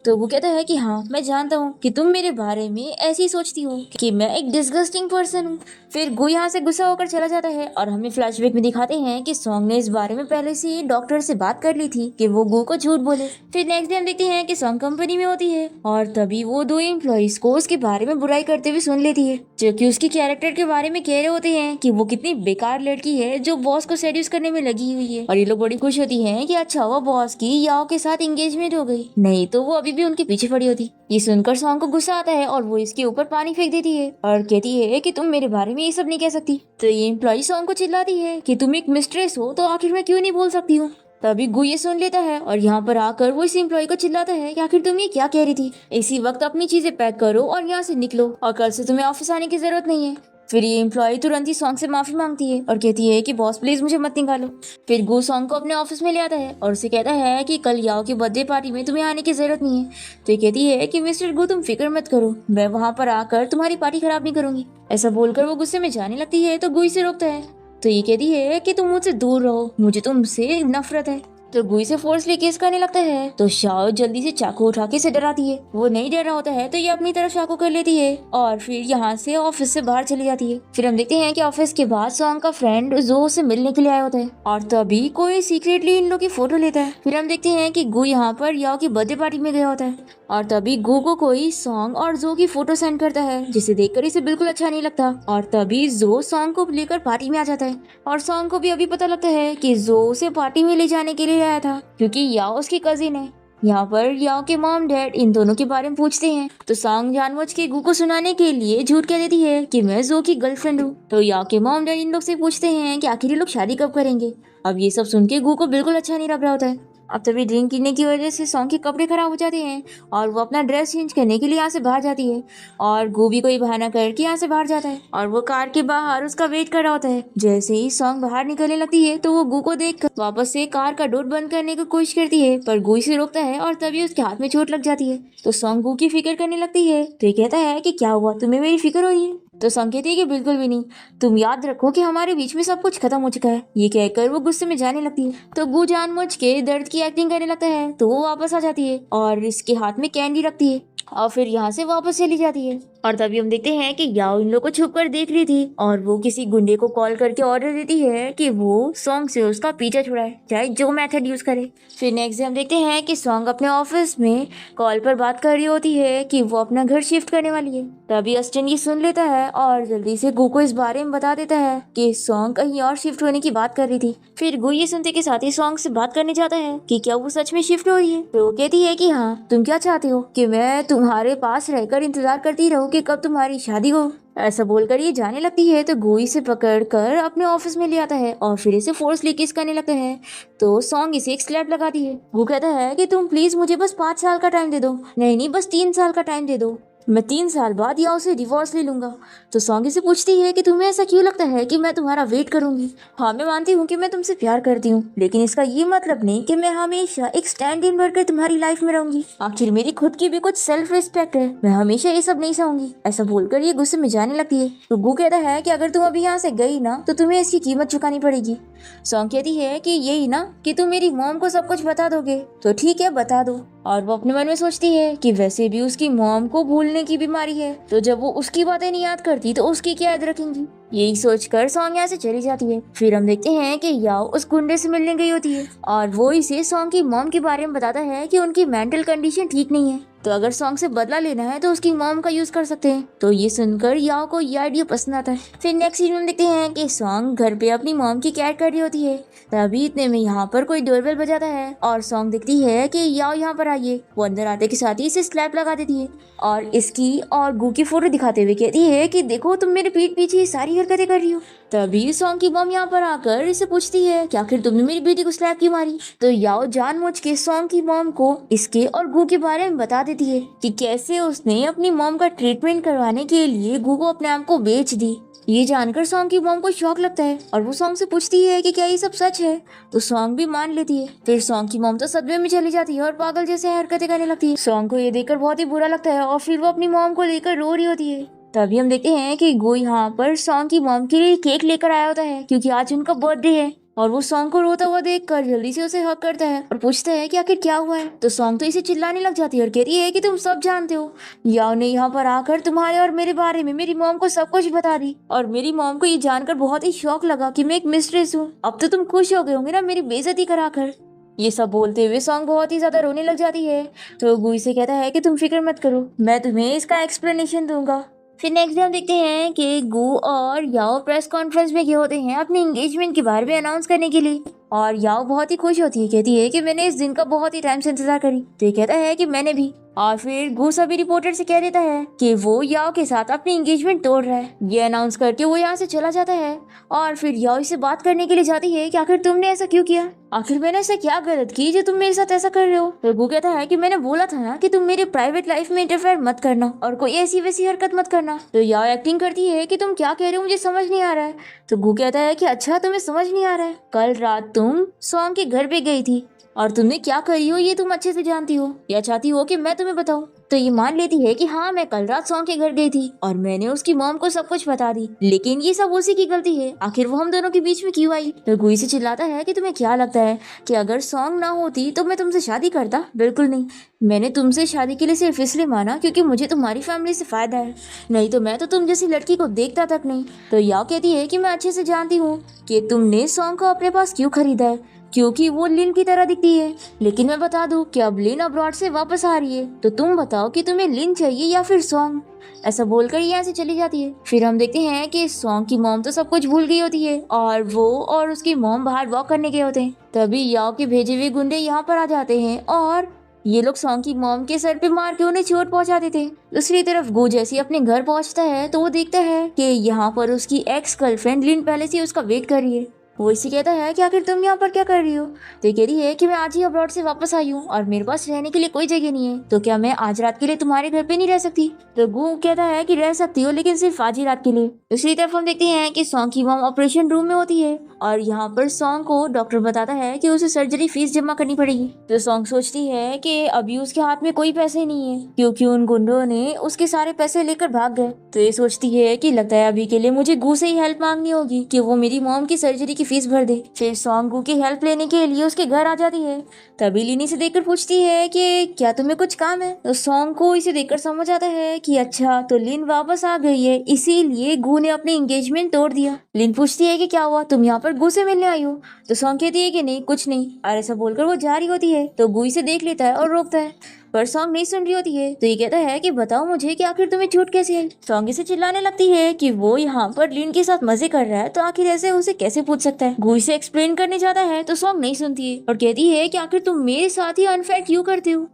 तो वो कहता है कि हाँ मैं जानता हूँ कि तुम मेरे बारे में ऐसे ही सोचती हो कि मैं एक डिस्गस्टिंग पर्सन हूँ। फिर गू यहाँ से गुस्सा होकर चला जाता है और हमें फ्लैशबैक में दिखाते हैं कि सॉन्ग ने इस बारे में पहले से डॉक्टर से बात कर ली थी कि वो गू को झूठ बोले। फिर नेक्स्ट डे हम देखते हैं कि सॉन्ग कंपनी में होती है और तभी वो 2 एम्प्लॉइज को उसके बारे में बुराई करते हुए सुन लेती है, जो कि उसकी कैरेक्टर के बारे में कह रहे होते हैं कि वो कितनी बेकार लड़की है जो बॉस को सेड्यूस करने में लगी हुई है। और ये लोग बड़ी खुश होती है कि अच्छा हुआ बॉस की याओ के साथ एंगेजमेंट हो गई, नहीं तो वो अभी भी उनके पीछे पड़ी होती। ये सुनकर सॉन्ग को गुस्सा आता है और वो इसके ऊपर पानी फेंक देती है और कहती है कि तुम मेरे बारे में ये सब नहीं कह सकती। तो ये एम्प्लॉय सॉन्ग को चिल्लाती है कि तुम एक मिस्ट्रेस हो तो आखिर मैं क्यों नहीं बोल सकती हूँ। तभी गू ये सुन लेता है और यहाँ पर आकर वो इस एम्प्लॉय को चिल्लाता है कि आखिर तुम ये क्या कह रही थी, इसी वक्त अपनी चीजें पैक करो और यहाँ से निकलो और कल से तुम्हें ऑफिस आने की जरूरत नहीं है। फिर ये एम्प्लॉय तुरंत ही सॉन्ग से माफी मांगती है और कहती है कि बॉस प्लीज मुझे मत निकालो। फिर गू सॉन्ग को अपने ऑफिस में ले आता है और उसे कहता है कि कल याओ की बर्थडे पार्टी में तुम्हें आने की जरूरत नहीं है। तो ये कहती है कि मिस्टर गू तुम फिक्र मत करो, मैं वहां पर आकर तुम्हारी पार्टी खराब नहीं करूंगी। ऐसा बोलकर वो गुस्से में जाने लगती है तो गू इसे रोकता है। तो ये कहती है कि तुम मुझसे दूर रहो, मुझे तुमसे नफरत है। तो गुई से फोर्सली किस करने लगता है तो शाओ जल्दी से चाकू उठा के इसे डराती है। वो नहीं डर रहा होता है तो ये अपनी तरफ चाकू कर लेती है और फिर यहाँ से ऑफिस से बाहर चली जाती है। फिर हम देखते हैं कि ऑफिस के बाद सॉन्ग का फ्रेंड जो से मिलने के लिए आया होता है और तभी कोई सीक्रेटली इन लोग की फोटो लेता है। फिर हम देखते हैं कि गु यहाँ पर याओ की बर्थडे पार्टी में गया होता है और तभी गु को कोई सॉन्ग और जो की फोटो सेंड करता है जिसे देखकर इसे बिल्कुल अच्छा नहीं लगता। और तभी जो सॉन्ग को लेकर पार्टी में आ जाता है और सॉन्ग को भी अभी पता लगता है कि जो उसे पार्टी में ले जाने के लिए आया था क्योंकि याओ उसकी कजिन है। यहाँ पर याओ के मॉम डैड इन दोनों के बारे में पूछते हैं तो सॉन्ग जानबूझ के गु को सुनाने के लिए झूठ कह देती है कि मैं जो की गर्लफ्रेंड हूँ। तो याओ के मॉम डैड इन लोग से पूछते हैं कि आखिर ये लोग शादी कब करेंगे। अब ये सब सुन के गु को बिल्कुल अच्छा नहीं लग रहा होता है। अब तभी ड्रिंक पीने की वजह से सॉन्ग के कपड़े खराब हो जाते हैं और वो अपना ड्रेस चेंज करने के लिए यहाँ से बाहर जाती है और गु भी कोई बहाना करके यहाँ से बाहर जाता है और वो कार के बाहर उसका वेट कर रहा होता है। जैसे ही सॉन्ग बाहर निकलने लगती है तो वो गु को देख वापस से कार का डोर बंद करने की कोशिश करती है पर गु इसे रोकता है और तभी उसके हाथ में चोट लग जाती है। तो सॉन्ग गु की फिक्र करने लगती है तो ये कहता है कि क्या हुआ, तुम्हें मेरी फिक्र हो रही है। तो सॉन्ग कहती है कि बिल्कुल भी नहीं, तुम याद रखो कि हमारे बीच में सब कुछ खत्म हो चुका है। ये कहकर वो गुस्से में जाने लगती है तो गु जानबूझ के दर्द की एक्टिंग करने लगता है तो वो वापस आ जाती है और इसके हाथ में कैंडी रखती है और फिर यहाँ से वापस चली जाती है। और तभी हम देखते हैं कि याओ इन लोग को छुप कर देख रही थी और वो किसी गुंडे को कॉल करके ऑर्डर देती है कि वो सॉन्ग से उसका पीछा छुड़ाए चाहे जो मेथड यूज करे। फिर नेक्स्ट डे हम देखते हैं कि सॉन्ग अपने ऑफिस में कॉल पर बात कर रही होती है कि वो अपना घर शिफ्ट करने वाली है। तभी अस्टिन ये सुन लेता है और जल्दी से गु को इस बारे में बता देता है कि सॉन्ग कहीं और शिफ्ट होने की बात कर रही थी। फिर गु ये सुनते के साथ ही सॉन्ग से बात करने जाता है कि क्या वो सच में शिफ्ट हो रही है। तो वो कहती है कि हाँ, तुम क्या चाहते हो कि मैं तुम्हारे पास रहकर इंतजार करती रहूं कि कब तुम्हारी शादी हो। ऐसा बोलकर ये जाने लगती है तो गु इसे पकड़कर अपने ऑफिस में ले आता है और फिर इसे फोर्सली किस करने लगता है। तो सॉन्ग इसे एक स्लैप लगाती है। वो कहता है कि तुम प्लीज मुझे बस 5 साल का टाइम दे दो, नहीं बस 3 साल का टाइम दे दो, मैं 3 साल बाद याओ से डिवोर्स ले लूंगा। तो सॉन्ग से पूछती है कि तुम्हें ऐसा क्यों लगता है कि मैं तुम्हारा वेट करूंगी। हाँ, मैं मानती हूँ कि मैं तुमसे प्यार करती हूँ लेकिन इसका ये मतलब नहीं कि मैं हमेशा एक स्टैंड इन बनकर तुम्हारी लाइफ में रहूंगी। आखिर मेरी खुद की भी कुछ सेल्फ रिस्पेक्ट है, मैं हमेशा ये सब नहीं सहूंगी। ऐसा बोलकर ये गुस्से में जाने लगती है। तो गु कहता है कि अगर तुम अभी यहाँ से गई ना तो तुम्हें इसकी कीमत चुकानी पड़ेगी। सॉन्ग कहती है कि यही ना कि तुम मेरी मॉम को सब कुछ बता दोगे। तो ठीक है, बता दो। और वो अपने मन में सोचती है कि वैसे भी उसकी मॉम को भूलने की बीमारी है तो जब वो उसकी बातें नहीं याद करती तो उसकी क्या याद रखेंगी। यही सोचकर सॉन्ग यहाँ से चली जाती है। फिर हम देखते हैं कि याओ उस गुंडे से मिलने गई होती है और वो इसे सॉन्ग की मॉम के बारे में बताता है कि उनकी मेंटल कंडीशन ठीक नहीं है तो अगर सॉन्ग से बदला लेना है तो उसकी मॉम का यूज कर सकते हैं। तो ये सुनकर याओ को ये आइडिया पसंद आता है। फिर नेक्स्ट सीन में देखते हैं कि सॉन्ग घर पे अपनी मॉम की केयर कर रही होती है। तभी इतने में यहाँ पर कोई डोरबेल बजाता है और सॉन्ग दिखती है कि याओ यहाँ पर आइए। वो अंदर आते के साथ ही इसे स्लैप लगा देती है और इसकी और गु की फोटो दिखाते हुए कहती है कि देखो तुम मेरे पीठ पीछे ये सारी हरकतें कर रही हो। तभी सॉन्ग की मॉम यहाँ पर आकर इसे पूछती है कि आखिर तुमने मेरी बेटी को स्लैप क्यों मारी। तो याओ जानबूझ के सॉन्ग की मॉम को इसके और गु के बारे में बता देती है कि कैसे उसने अपनी मॉम का ट्रीटमेंट करवाने के लिए गु को अपने आप को बेच दी। ये जानकर सॉन्ग की मॉम को शॉक लगता है और वो सॉन्ग से पूछती है कि क्या ये सब सच है। तो सॉन्ग भी मान लेती है। फिर सॉन्ग की मॉम तो सदमे में चली जाती है और पागल जैसे हरकतें करने लगती है। सॉन्ग को ये देखकर बहुत ही बुरा लगता है और फिर वो अपनी मॉम को लेकर रो रही होती है। तभी हम देखते हैं कि गु यहाँ पर सॉन्ग की मॉम के लिए केक लेकर आया होता है क्योंकि आज उनका बर्थडे है और वो सॉन्ग को रोता हुआ देखकर जल्दी से उसे हक करता है और पूछता है कि आखिर क्या हुआ है। तो सॉन्ग तो इसे चिल्लाने लग जाती है और कह रही है कि तुम सब जानते हो, याओ ने यहाँ पर आकर तुम्हारे और मेरे बारे में मेरी मॉम को सब कुछ बता दी और मेरी मॉम को ये जानकर बहुत ही शौक लगा कि मैं एक मिस्ट्रेस हूँ। अब तो तुम खुश हो गए होंगे ना मेरी बेइज्जती कराकर। ये सब बोलते हुए सॉन्ग बहुत ही ज्यादा रोने लग जाती है। तो गु से कहता है कि तुम फिक्र मत करो, मैं तुम्हें इसका एक्सप्लेनेशन दूंगा। फिर नेक्स्ट डे हम देखते हैं कि गु और याओ प्रेस कॉन्फ्रेंस में गए होते हैं अपने एंगेजमेंट के बारे में अनाउंस करने के लिए और याओ बहुत ही खुश होती है, कहती है कि मैंने इस दिन का बहुत ही टाइम से इंतजार करी। तो ये कहता है कि मैंने भी। और फिर गू सभी रिपोर्टर से कह देता है कि वो याओ के साथ अपनी एंगेजमेंट तोड़ रहा है। ये अनाउंस करके वो यहाँ से चला जाता है और फिर याओ से बात करने के लिए जाती है कि आखिर तुमने ऐसा क्यों किया, आखिर मैंने ऐसा क्या गलत की जो तुम मेरे साथ ऐसा कर रहे हो। तो गू कहता है कि मैंने बोला था ना कि तुम मेरी प्राइवेट लाइफ में इंटरफेयर मत करना और कोई ऐसी वैसी हरकत मत करना। तो याओ एक्टिंग करती है कि तुम क्या कह रहे हो, मुझे समझ नहीं आ रहा है। तो गू कहता है कि अच्छा तुम्हें समझ नहीं आ रहा है, कल रात तुम सॉन्ग के घर पे गई थी और तुमने क्या करी हो ये तुम अच्छे से जानती हो, या चाहती हो कि मैं तुम्हें बताऊं। तो ये मान लेती है कि हाँ मैं कल रात सॉन्ग के घर गई थी और मैंने उसकी मॉम को सब कुछ बता दी, लेकिन ये सब उसी की गलती है, आखिर वो हम दोनों के बीच में क्यों आई। तो गुई से चिल्लाता है कि तुम्हें क्या लगता है कि अगर सॉन्ग ना होती तो मैं तुमसे शादी करता? बिल्कुल नहीं, मैंने तुमसे शादी के लिए सिर्फ इसलिए माना क्योंकि मुझे तुम्हारी फैमिली से फायदा है, नहीं तो मैं तो तुम जैसी लड़की को देखता तक नहीं। तो याओ कहती है कि मैं अच्छे से जानती हूँ कि तुमने सॉन्ग को अपने पास क्यों खरीदा है, क्योंकि वो लिन की तरह दिखती है। लेकिन मैं बता दूं कि अब लिन अब्रॉड से वापस आ रही है, तो तुम बताओ कि तुम्हें लिन चाहिए या फिर सॉन्ग। ऐसा बोलकर यहाँ से चली जाती है। फिर हम देखते हैं कि सॉन्ग की मॉम तो सब कुछ भूल गई होती है और वो और उसकी मॉम बाहर वॉक करने गए होते हैं। तभी याओ के भेजे हुए गुंडे यहाँ पर आ जाते हैं और ये लोग सॉन्ग की मॉम के सर पे मार के उन्हें चोट पहुंचा देते हैं। दूसरी तरफ गो जैसी अपने घर पहुंचता है तो वो देखता है कि यहाँ पर उसकी एक्स गर्लफ्रेंड लिन पहले से उसका वेट कर रही है। वो इसी कहता है कि आखिर तुम यहाँ पर क्या कर रही हो। तो ये कह रही है कि मैं आज ही अब्रॉड से वापस आई हूँ और मेरे पास रहने के लिए कोई जगह नहीं है, तो क्या मैं आज रात के लिए तुम्हारे घर पे नहीं रह सकती। तो गू कहता है कि रह सकती हो, लेकिन सिर्फ आज ही रात के लिए। दूसरी तरफ हम देखते हैं कि सॉन्ग की मॉम ऑपरेशन रूम में होती है और यहाँ पर सॉन्ग को डॉक्टर बताता है कि उसे सर्जरी फीस जमा करनी पड़ेगी। तो सॉन्ग सोचती है कि अभी उसके हाथ में कोई पैसे नहीं है क्योंकि उन गुंडों ने उसके सारे पैसे लेकर भाग गए। तो ये सोचती है कि लगता है अभी के लिए मुझे गू से ही हेल्प मांगनी होगी कि वो मेरी मॉम की सर्जरी की फीस भर दे। फिर सॉन्ग गू की हेल्प लेने के लिए उसके घर आ जाती है। तभी लिनी से देखकर पूछती है कि क्या तुम्हें कुछ काम है। तो सॉन्ग को इसे देखकर समझ आता है कि अच्छा तो लिन वापस आ गई है, इसीलिए गू ने अपनी एंगेजमेंट तोड़ दिया। लिन पूछती है कि क्या हुआ, तुम यहाँ पर गू से मिलने आई हो। तो सॉन्ग कहती है कि नहीं कुछ नहीं, और ऐसा बोलकर वो जा रही होती है। तो गू इसे देख लेता है और रोकता है, पर सॉन्ग नहीं सुन रही होती है। तो ये कहता है कि बताओ मुझे कि आखिर तुम्हें चोट कैसे आई। सॉन्ग इसे चिल्लाने लगती है कि वो यहाँ पर लिन के साथ मजे कर रहा है, तो आखिर ऐसे उसे कैसे पूछ सकता है। गू इसे एक्सप्लेन करने जाता है तो सॉन्ग नहीं सुनती है और कहती है कि आखिर तुम मेरे साथ ही अनफेयर क्यों करते हो।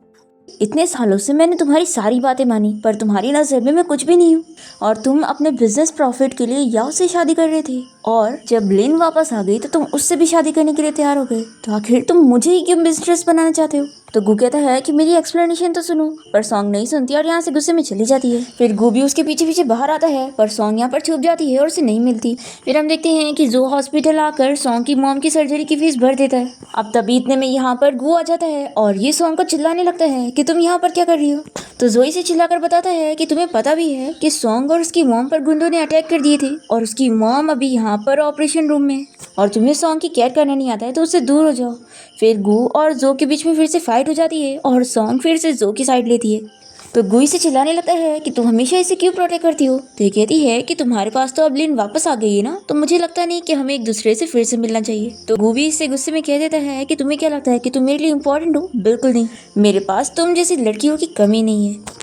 इतने सालों से मैंने तुम्हारी सारी बातें मानी, पर तुम्हारी नजर में मैं कुछ भी नहीं हूँ और तुम अपने बिजनेस प्रॉफिट के लिए याओ से शादी कर रहे थे, और जब लिन वापस आ गई तो तुम उससे भी शादी करने के लिए तैयार हो गए, तो आखिर तुम मुझे ही क्यों मिस्ट्रेस बनाना चाहते हो। तो गू कहता है कि मेरी एक्सप्लेनेशन तो सुनो, पर सॉन्ग नहीं सुनती और यहाँ से गुस्से में चली जाती है। फिर गू भी उसके पीछे पीछे बाहर आता है, पर सॉन्ग यहाँ पर छुप जाती है और उसे नहीं मिलती। फिर हम देखते हैं कि जो हॉस्पिटल आकर सॉन्ग की मॉम की सर्जरी की फीस भर देता है। अब तभी इतने में यहाँ पर गू आ जाता है और ये सॉन्ग को चिल्लाने लगता है कि तुम यहाँ पर क्या कर रही हो। तो जोई से चिल्लाकर बताता है कि तुम्हें पता भी है कि सॉन्ग और उसकी मॉम पर गुंडों ने अटैक कर दिए थे और उसकी मॉम अभी यहाँ पर ऑपरेशन रूम में, और तुम्हें सॉन्ग की केयर करना नहीं आता है तो उससे दूर हो जाओ। फिर गू और जो के बीच में फिर से फाइट हो जाती है और सॉन्ग फिर से जो की साइड लेती है। तो गुई से चिल्लाने लगता है कि तुम हमेशा इसे क्यों प्रोटेक्ट करती हो। तो ये कहती है कि तुम्हारे पास तो अब लिन वापस आ गई है ना, तो मुझे लगता नहीं कि हमें एक दूसरे से फिर से मिलना चाहिए। तो गू भी इससे गुस्से में कह देता है कि तुम्हें क्या लगता है कि तुम मेरे लिए इम्पोर्टेंट हो। बिल्कुल नहीं, मेरे पास तुम जैसी लड़कियों की कमी नहीं है।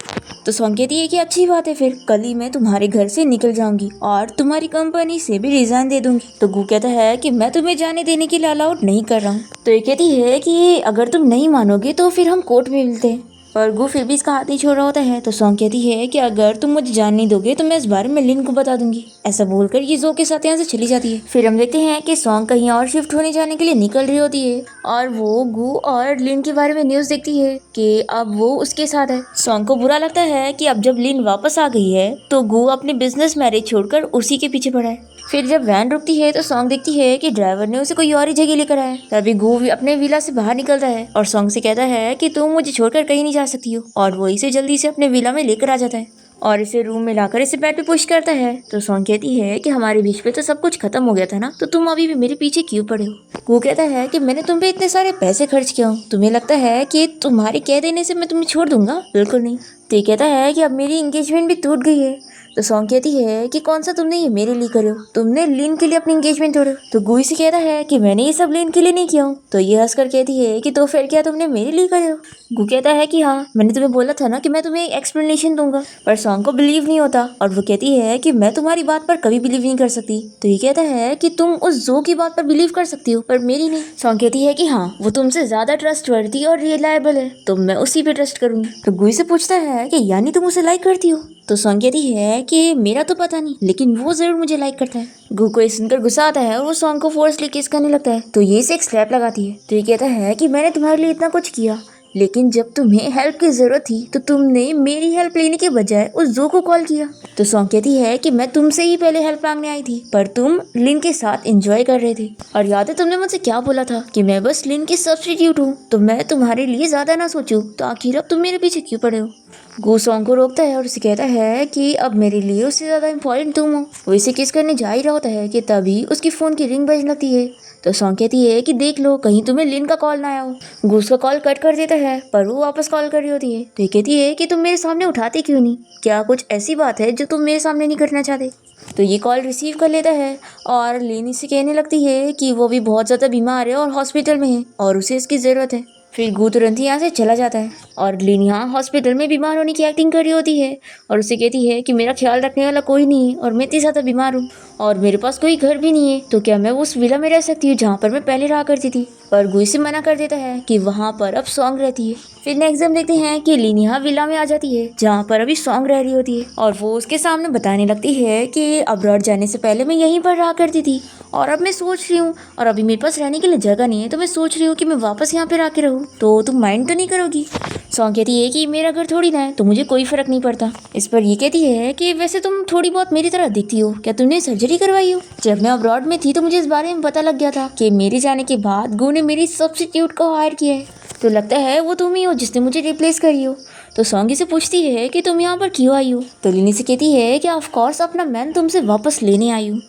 तो सॉन्ग कहती है कि अच्छी बात है, फिर कल ही मैं तुम्हारे घर से निकल जाऊंगी और तुम्हारी कंपनी से भी रिजाइन दे दूंगी। तो गू कहता है कि मैं तुम्हें जाने देने के लिए अलाउड नहीं कर रहा हूँ। तो ये कहती है कि अगर तुम नहीं मानोगे तो फिर हम कोर्ट में मिलते हैं, पर गू फिर भी इसका हाथ नहीं छोड़ रहा होता है। तो सॉन्ग कहती है कि अगर तुम मुझे जान नहीं दोगे तो मैं इस बारे में लिन को बता दूंगी। ऐसा बोलकर ये जो के साथ यहाँ से चली जाती है। फिर हम देखते हैं कि सॉन्ग कहीं और शिफ्ट होने जाने के लिए निकल रही होती है और वो गू और लिन के बारे में न्यूज देखती है कि अब वो उसके साथ है। सॉन्ग को बुरा लगता है कि अब जब लिन वापस आ गई है तो गू अपने बिजनेस मैरिज छोड़कर उसी के पीछे पड़ा है। फिर जब वैन रुकती है तो सॉन्ग देखती है कि ड्राइवर ने उसे कोई और ही जगह लेकर आया। तभी गू भी अपने विला से बाहर निकलता है और सॉन्ग से कहता है कि तुम मुझे छोड़कर कहीं नहीं जा सकती हो, और वो इसे जल्दी से अपने विला में लेकर आ जाता है और इसे रूम में लाकर इसे बेड पे पुश करता है। तो सॉन्ग कहती है कि हमारे बीच में तो सब कुछ खत्म हो गया था ना, तो तुम अभी भी मेरे पीछे क्यों पड़े हो। वो कहता है कि मैंने तुम पे इतने सारे पैसे खर्च किया हूँ, तुम्हें लगता है कि तुम्हारे कह देने से मैं तुम्हें छोड़ दूंगा। बिल्कुल नहीं। तो ये कहता है कि अब मेरी एंगेजमेंट भी टूट गई है, तो सॉन्ग कहती है कि कौन सा तुमने ये मेरे लिए करे हो, तुमने लिन के लिए अपनी एंगेजमेंट तोड़े हो। तो गू इसे कहता है कि मैंने ये सब लिन के लिए नहीं किया हूँ। तो ये हंसकर कहती है कि तो फिर क्या तुमने मेरे लिए करे हो। गू कहता है कि हाँ, मैंने तुम्हें बोला था ना कि मैं तुम्हें एक एक्सप्लेनेशन दूंगा, पर सॉन्ग को बिलीव नहीं होता और वो कहती है कि मैं तुम्हारी बात पर कभी बिलीव नहीं कर सकती। तो ये कहता है कि तुम उस जो की बात पर बिलीव कर सकती हो पर मेरी नहीं। सॉन्ग कहती है कि हाँ, वो तुमसे ज्यादा ट्रस्टवर्दी और रिलायबल है, तो मैं उसी पे ट्रस्ट करूंगी। तो गू से पूछता है कि यानी तुम उसे लाइक करती हो। तो सॉन्ग कहती है कि मेरा तो पता नहीं, लेकिन वो जरूर मुझे लाइक करता है। गू को ये सुनकर गुस्सा आता है और वो सॉन्ग को फोर्सली किस करने लगता है। तो ये इसे एक स्लैप लगाती है। तो ये कहता है कि मैंने तुम्हारे लिए इतना कुछ किया, लेकिन जब तुम्हें हेल्प की जरूरत थी तो तुमने मेरी हेल्प लेने के बजाय उस जो को कॉल किया। तो सॉन्ग कहती है कि मैं तुमसे ही पहले हेल्प मांगने आई थी, पर तुम लिन के साथ एंजॉय कर रहे थे। और याद है तुमने मुझसे क्या बोला था कि मैं बस लिन की सब्स्टिट्यूट हूँ, तो मैं तुम्हारे लिए ज्यादा ना सोचूं, तो आखिर अब तुम मेरे पीछे क्यों पड़े हो। गू सॉन्ग को रोकता है और उसे कहता है कि अब मेरे लिए उससे ज्यादा इम्पोर्टेंट तुम हो। वो इसे किस करने जा ही रहा होता है कि तभी उसकी फोन की रिंग बजने लगती है। तो सॉन्ग कहती है कि देख लो कहीं तुम्हें लिन का कॉल ना आया हो। गूस का कॉल कट कर देता है पर वो वापस कॉल कर रही होती है। तो ये कहती है कि तुम मेरे सामने उठाते क्यों नहीं, क्या कुछ ऐसी बात है जो तुम मेरे सामने नहीं करना चाहते। तो ये कॉल रिसीव कर लेता है और लिन इसे कहने लगती है कि वो भी बहुत ज़्यादा बीमार है और हॉस्पिटल में है और उसे इसकी ज़रूरत है। फिर गू तुरंत ही यहाँ से चला जाता है और लिन यहाँ हॉस्पिटल में बीमार होने की एक्टिंग कर रही होती है और उसे कहती है कि मेरा ख्याल रखने वाला कोई नहीं है और मैं इतनी ज़्यादा बीमार हूँ और मेरे पास कोई घर भी नहीं है, तो क्या मैं उस विला में रह सकती हूँ जहाँ पर मैं पहले रहा करती थी। पर गू इसे मना कर देता है कि वहाँ पर अब सॉन्ग रहती है। फिर नेक्स्ट हम देखते हैं कि लिन यहाँ विला में आ जाती है जहाँ पर अभी सॉन्ग रह रही होती है और वो उसके सामने बताने लगती है कि अब्रॉड जाने से पहले मैं यहीं पर रहा करती थी और अब मैं सोच रही हूँ और अभी मेरे पास रहने के लिए जगह नहीं है, तो मैं सोच रही हूँ कि मैं वापस यहाँ पे आके रहूँ, तो तुम माइंड तो नहीं करोगी। सॉन्ग कहती है कि मेरा घर थोड़ी ना है, तो मुझे कोई फर्क नहीं पड़ता। इस पर ये कहती है कि वैसे तुम थोड़ी बहुत मेरी तरह दिखती हो, क्या तुमने सर्जरी करवाई हो। जब मैं अब्रॉड में थी तो मुझे इस बारे में पता लग गया था कि मेरे जाने के बाद गू ने मेरी सब्स्टिट्यूट को हायर किया है, तो लगता है वो तुम ही हो जिसने मुझे रिप्लेस करी हो। तो सॉन्गी से पूछती है कि तुम यहाँ पर क्यों आई हो। तो लिनी से कहती है कि ऑफ कोर्स अपना मैन तुमसे वापस लेने आई हूँ।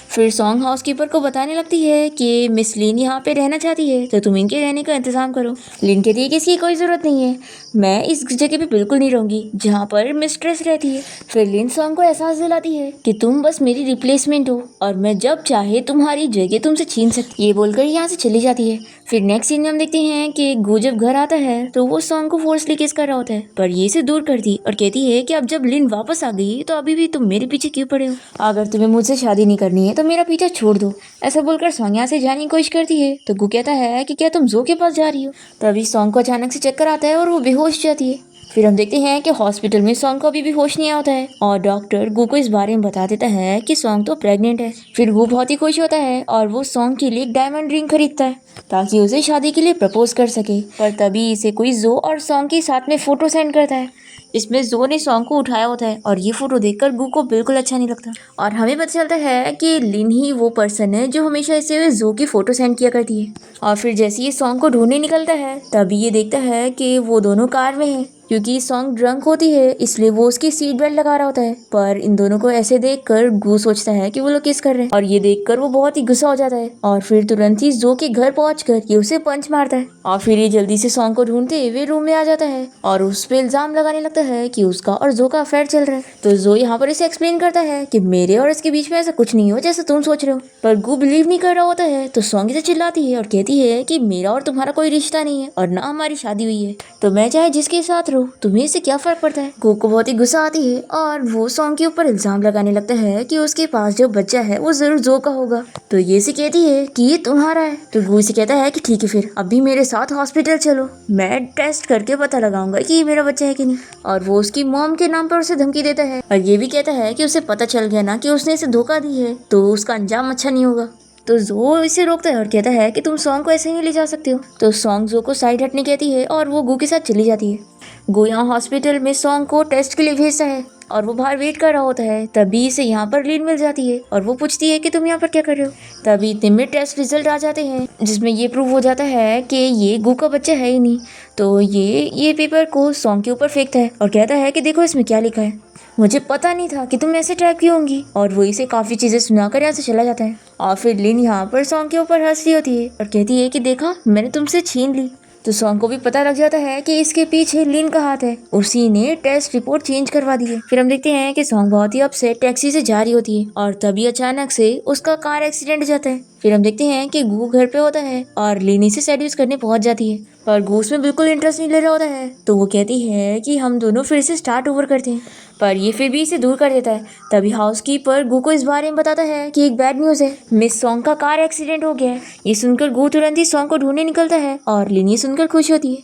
फिर सॉन्ग हाउसकीपर को बताने लगती है कि मिस लिन यहाँ पे रहना चाहती है, तो तुम इनके रहने का इंतजाम करो। लिन कहती है कि इसकी कोई ज़रूरत नहीं है, मैं इस जगह पे बिल्कुल नहीं रहूँगी जहाँ पर मिस्ट्रेस रहती है। फिर लिन सॉन्ग को एहसास दिलाती है कि तुम बस मेरी रिप्लेसमेंट हो और मैं जब चाहे तुम्हारी जगह तुमसे छीन सकती। ये बोलकर यहाँ से चली जाती है। फिर नेक्स्ट सीन में हम देखते हैं कि गू जब घर आता है तो वो सॉन्ग को फोर्सली किस कर रहा होता है, पर ये इसे दूर करती और कहती है कि अब जब लिन वापस आ गई तो अभी भी तुम मेरे पीछे क्यों पड़े हो, अगर तुम्हें मुझसे शादी नहीं करनी है तो मेरा पीछा छोड़ दो। ऐसा बोलकर सॉन्ग यहाँ से जाने की कोशिश करती है तो गू कहता है कि क्या तुम जो के पास जा रही हो। तभी सॉन्ग को अचानक से चक्कर आता है और वो बेहोश जाती है। फिर हम देखते हैं कि हॉस्पिटल में सॉन्ग को अभी भी होश नहीं आता है और डॉक्टर गू को इस बारे में बता देता है कि सॉन्ग तो प्रेग्नेंट है। फिर गू बहुत ही खुश होता है और वो सॉन्ग के लिए एक डायमंड रिंग खरीदता है ताकि उसे शादी के लिए प्रपोज कर सके। पर तभी इसे कोई जो और सॉन्ग के साथ में फोटो सेंड करता है। इसमें जो ने सॉन्ग को उठाया होता है और ये फोटो देखकर गू को बिल्कुल अच्छा नहीं लगता और हमें पता चलता है कि लिन ही वो पर्सन है जो हमेशा इसे जो की फोटो सेंड किया करती है। और फिर जैसे ये सॉन्ग को ढूंढने निकलता है तभी ये देखता है कि वो दोनों कार में हैं, क्योंकि सॉन्ग ड्रंक होती है इसलिए वो उसकी सीट बेल्ट लगा रहा होता है। पर इन दोनों को ऐसे देखकर गू सोचता है कि वो लोग किस कर रहे हैं और ये देखकर वो बहुत ही गुस्सा हो जाता है और फिर तुरंत ही जो के घर पहुंचकर ये उसे पंच मारता है और फिर ये जल्दी से सॉन्ग को ढूंढते हुए रूम में आ जाता है और उस पे इल्जाम लगाने लगता है कि उसका और जो का अफेयर चल रहा है। तो जो यहाँ पर इसे एक्सप्लेन करता है कि मेरे और इसके बीच में ऐसा कुछ नहीं हो जैसे तुम सोच रहे हो, पर गू बिलीव नहीं कर रहा होता है। तो सॉन्ग इसे चिल्लाती है और कहती है कि मेरा और तुम्हारा कोई रिश्ता नहीं है और ना हमारी शादी हुई है, तो मैं चाहे जिसके साथ रहूं तुम्हें इससे क्या फर्क पड़ता है। गू को बहुत ही गुस्सा आती है और वो सॉन्ग के ऊपर इल्जाम लगाने लगता है कि उसके पास जो बच्चा है वो जरूर जो का होगा। तो ये से कहती है कि ये तुम्हारा है। तो गू से कहता है कि ठीक है फिर अभी मेरे साथ हॉस्पिटल चलो, मैं टेस्ट करके पता लगाऊंगा कि ये मेरा बच्चा है कि नहीं। और वो उसकी मॉम के नाम पर उसे धमकी देता है और ये भी कहता है कि उसे पता चल गया ना कि उसने इसे धोखा दी है तो उसका अंजाम अच्छा नहीं होगा। तो जो इसे रोकता है और कहता है कि तुम सॉन्ग को ऐसे ही ले जा सकते हो। तो सॉन्ग जो को साइड हटने कहती है और वो गू के साथ चली जाती है। गू यहाँ हॉस्पिटल में सॉन्ग को टेस्ट के लिए भेजता है और वो बाहर वेट कर रहा होता है। तभी इसे यहाँ पर लिन मिल जाती है और वो पूछती है कि तुम यहाँ पर क्या कर रहे हो। तभी इतने में टेस्ट रिजल्ट आ जाते हैं जिसमें ये प्रूव हो जाता है कि ये गू का बच्चा है ही नहीं। तो ये पेपर को सॉन्ग के ऊपर फेंकता है और कहता है कि देखो इसमें क्या लिखा है, मुझे पता नहीं था कि तुम ऐसे टाइप की होंगी। और वो इसे काफ़ी चीज़ें सुनाकर यहाँ से चला जाता है। और फिर लिन यहाँ पर सॉन्ग के ऊपर हंस रही होती है और कहती है कि देखा मैंने तुमसे छीन ली। तो सॉन्ग को भी पता लग जाता है कि इसके पीछे लिन का हाथ है। उसी ने टेस्ट रिपोर्ट चेंज करवा दी है। फिर हम देखते हैं कि सॉन्ग बहुत ही अपसेट टैक्सी से जा रही होती है और तभी अचानक से उसका कार एक्सीडेंट हो जाता है। फिर हम देखते हैं कि गू घर पे होता है और लिन इसे सेड्यूस करने पहुंच जाती है, पर गू उसमें बिल्कुल इंटरेस्ट नहीं ले रहा होता है। तो वो कहती है कि हम दोनों फिर से स्टार्ट ओवर करते हैं, पर ये फिर भी इसे दूर कर देता है। तभी हाउसकीपर गू को इस बारे में बताता है कि एक बैड न्यूज़ है, मिस सॉन्ग का कार एक्सीडेंट हो गया है। ये सुनकर गू तुरंत ही सॉन्ग को ढूंढने निकलता है और लिन ये सुनकर खुश होती है।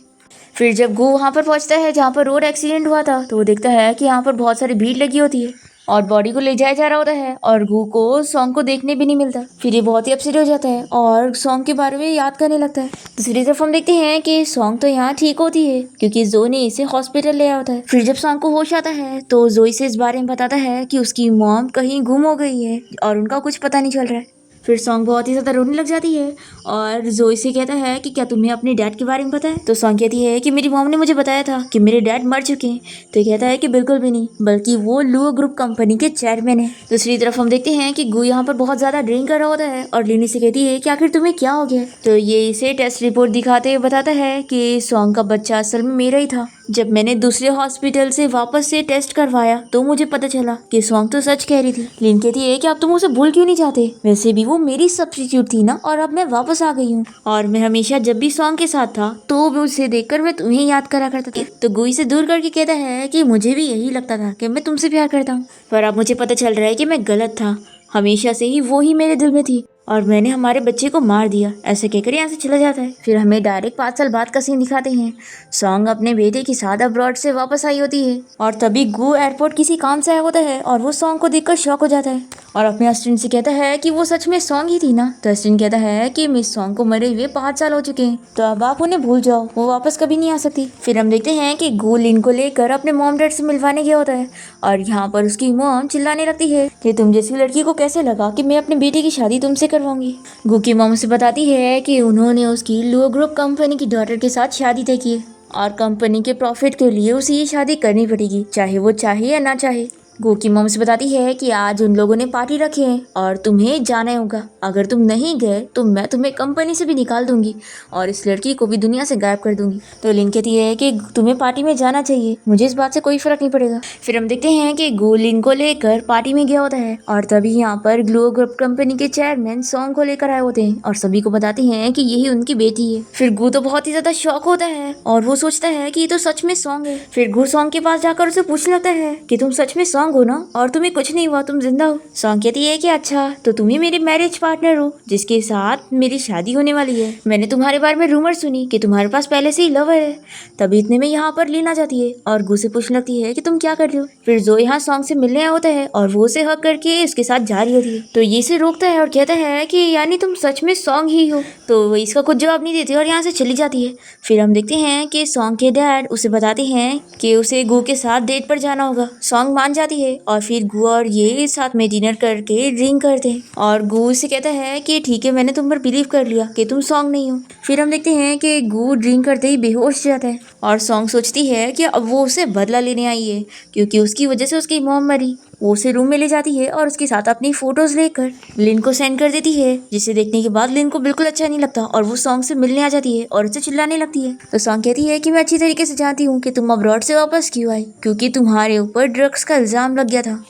फिर जब गू वहाँ पर पहुँचता है जहाँ पर रोड एक्सीडेंट हुआ था, तो वो देखता है कि यहाँ पर बहुत सारी भीड़ लगी होती है और बॉडी को ले जाया जा रहा होता है और गू को सॉन्ग को देखने भी नहीं मिलता। फिर ये बहुत ही अपसेट हो जाता है और सॉन्ग के बारे में याद करने लगता है। दूसरी तरफ हम देखते हैं कि सॉन्ग तो यहाँ ठीक होती है क्योंकि जो ने इसे हॉस्पिटल ले आया होता है। फिर जब सॉन्ग को होश आता है तो जोई से इस बारे में बताता है कि उसकी मॉम कहीं गुम हो गई है और उनका कुछ पता नहीं चल रहा है। फिर सॉन्ग बहुत ही ज़्यादा रोने लग जाती है और जोई से कहता है कि क्या तुम्हें अपने डैड के बारे में पता है। तो सॉन्ग कहती है कि मेरी मॉम ने मुझे बताया था कि मेरे डैड मर चुके हैं। तो कहता है कि बिल्कुल भी नहीं, बल्कि वो लुओ ग्रुप कंपनी के चेयरमैन है। दूसरी तरफ हम देखते हैं कि गू यहाँ पर बहुत ज़्यादा ड्रिंक कर रहा होता है और लिनी से कहती है कि आखिर तुम्हें क्या हो गया। तो ये इसे टेस्ट रिपोर्ट दिखाते हुए बताता है कि सॉन्ग का बच्चा असल में मेरा ही था। जब मैंने दूसरे हॉस्पिटल से वापस से टेस्ट करवाया तो मुझे पता चला कि सॉन्ग तो सच कह रही थी। लिन कहती है कि अब तुम उसे भूल क्यों नहीं जाते, वैसे भी वो मेरी सब्स्टिट्यूट थी ना, और अब मैं वापस आ गई हूँ और मैं हमेशा जब भी सॉन्ग के साथ था तो उसे देखकर मैं तुम्हें याद करा करता था। तो गुई से दूर करके कहता है कि मुझे भी यही लगता था कि मैं तुमसे प्यार करता हूँ, पर अब मुझे पता चल रहा है कि मैं गलत था। हमेशा से ही वो ही मेरे दिल में थी और मैंने हमारे बच्चे को मार दिया। ऐसे कहकर यहाँ से चला जाता है। फिर हमें डायरेक्ट 5 साल बाद का सीन दिखाते हैं। सॉन्ग अपने बेटे के साथ अब्रॉड से वापस आई होती है और तभी गू एयरपोर्ट किसी काम से आया होता है और वो सॉन्ग को देखकर शॉक हो जाता है और अपने असिस्टेंट से कहता है कि वो सच में सॉन्ग ही थी ना। तो असिस्टेंट कहता है कि मिस सॉन्ग को मरे हुए 5 साल हो चुके हैं, तो अब आप उन्हें भूल जाओ, वो वापस कभी नहीं आ सकती। फिर हम देखते हैं कि गू लिन को लेकर अपने मॉम डैड से मिलवाने गया होता है और यहाँ पर उसकी मॉम चिल्लाने लगती है कि तुम जैसी लड़की को कैसे लगा कि मैं अपने बेटे की शादी तुमसे करवाऊंगी। गू की मॉम से बताती है कि उन्होंने उसकी लुओ ग्रुप कंपनी की डॉटर के साथ शादी तय की है और कंपनी के प्रॉफिट के लिए उसे ये शादी करनी पड़ेगी, चाहे वो चाहे या ना चाहे। गो की मॉम से बताती है कि आज उन लोगों ने पार्टी रखी है और तुम्हें जाना होगा। अगर तुम नहीं गए तो मैं तुम्हें कंपनी से भी निकाल दूंगी और इस लड़की को भी दुनिया से गायब कर दूंगी। तो लिन कहती है कि तुम्हें पार्टी में जाना चाहिए, मुझे इस बात से कोई फर्क नहीं पड़ेगा। फिर हम देखते हैं कि गो लिन को लेकर पार्टी में गया होता है और तभी यहाँ पर ग्लो ग्रुप कंपनी के चेयरमैन सॉन्ग को लेकर आए होते हैं और सभी को बताते हैं कि यही उनकी बेटी है। फिर गू तो बहुत ही ज्यादा शॉक होता है और वो सोचता है कि ये तो सच में सॉन्ग है। फिर गू सॉन्ग के पास जाकर उसे पूछने लगता है कि तुम सच में सॉन्ग हो ना, और तुम्हें कुछ नहीं हुआ, तुम जिंदा हो। सॉन्ग कहती है कि अच्छा, तो तुम ही मेरे मैरिज पार्टनर हो जिसके साथ मेरी शादी होने वाली है। मैंने तुम्हारे बारे में रूमर सुनी कि तुम्हारे पास पहले से ही लवर है। तभी इतने में यहाँ पर लीन आ जाती है और गू से पूछने लगती है कि तुम क्या कर रहे हो। फिर जो यहाँ सॉन्ग से मिलने आया होता है और वो उसे हक करके उसके साथ जा रही होती है। तो ये से रोकता है और कहता है कि यानी तुम सच में सॉन्ग ही हो। तो वो इसका कुछ जवाब नहीं देती और यहाँ से चली जाती है। फिर हम देखते हैं कि सॉन्ग के डैड उसे बताते हैं कि उसे गू के साथ डेट पर जाना होगा। सॉन्ग मान जाती है और फिर गू और ये साथ में डिनर करके ड्रिंक करते हैं और गू से कहता है कि ठीक है, मैंने तुम पर बिलीव कर लिया कि तुम सॉन्ग नहीं हो। फिर हम देखते हैं कि गू ड्रिंक करते ही बेहोश जाता है और सॉन्ग सोचती है कि अब वो उसे बदला लेने आई है क्योंकि उसकी वजह से उसकी मॉम मरी। वो उसे रूम में ले जाती है और उसके साथ अपनी फोटोज लेकर लिन को सेंड कर देती है, जिसे देखने के बाद लिन को बिल्कुल अच्छा नहीं लगता और वो सॉन्ग से मिलने आ जाती है और उसे चिल्लाने लगती है। तो सॉन्ग कहती है कि मैं अच्छी तरीके से जानती हूँ कि तुम अब्रॉड से वापस क्यों आई, क्योंकि तुम्हारे ऊपर ड्रग्स का इल्जाम लग गया था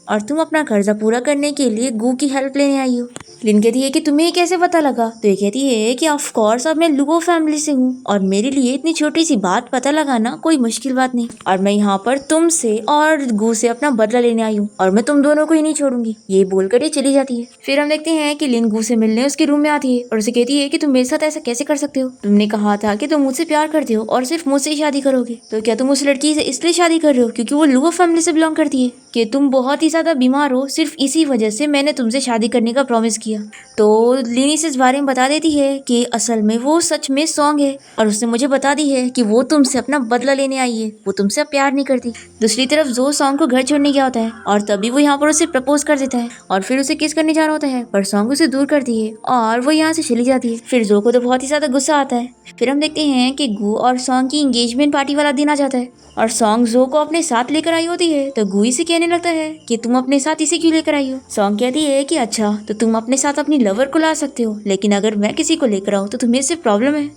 और तुम अपना कर्जा पूरा करने के लिए गू की हेल्प लेने आई हो। लिन कहती है कि तुम्हें कैसे पता लगा। तो ये कहती है कि ऑफ कोर्स अब मैं लुओ फैमिली से हूँ और मेरे लिए इतनी छोटी सी बात पता लगाना कोई मुश्किल बात नहीं, और मैं यहाँ पर तुमसे और गू से अपना बदला लेने आई हूँ और मैं तुम दोनों को ही नहीं छोड़ूंगी। ये बोलकर ये चली जाती है। फिर हम देखते हैं कि लिन गू से मिलने उसके रूम में आती है और उसे कहती है कि तुम मेरे साथ ऐसा कैसे कर सकते हो, तुमने कहा था कि तुम मुझसे प्यार करते हो और सिर्फ मुझसे ही शादी करोगे, तो क्या तुम उस लड़की से इसलिए शादी कर रहे हो क्योंकि वो लुओ फैमिली से बिलोंग करती है, कि तुम बहुत ही ज्यादा बीमार हो, सिर्फ इसी वजह से मैंने तुमसे शादी करने का प्रॉमिस किया। तो लिनी से इस बारे में बता देती है कि असल में वो सच में सॉन्ग है और उसने मुझे बता दी है कि वो तुमसे अपना बदला लेने आई है, वो तुमसे प्यार नहीं करती। दूसरी तरफ जो सॉन्ग को घर छोड़ने गया होता है और तभी वो यहाँ पर उसे प्रपोज कर देता है और फिर उसे किस करने जा रहा होता है, पर सॉन्ग उसे दूर करती है और वो यहाँ से चली जाती है। फिर जो को तो बहुत ही ज्यादा गुस्सा आता है। फिर हम देखते हैं कि गू और सॉन्ग की एंगेजमेंट पार्टी वाला दिन आ जाता है और सॉन्ग जो को अपने साथ लेकर आई होती है। तो गू इसे कहने कहने लगता है कि तुम अपने साथ इसे क्यों लेकर आई हो। सॉन्ग कहती है कि अच्छा तो तुम अपने साथ अपनी लवर को ला सकते हो, लेकिन अगर मैं किसी को लेकर आऊँ तो तुम्हें इससे प्रॉब्लम है।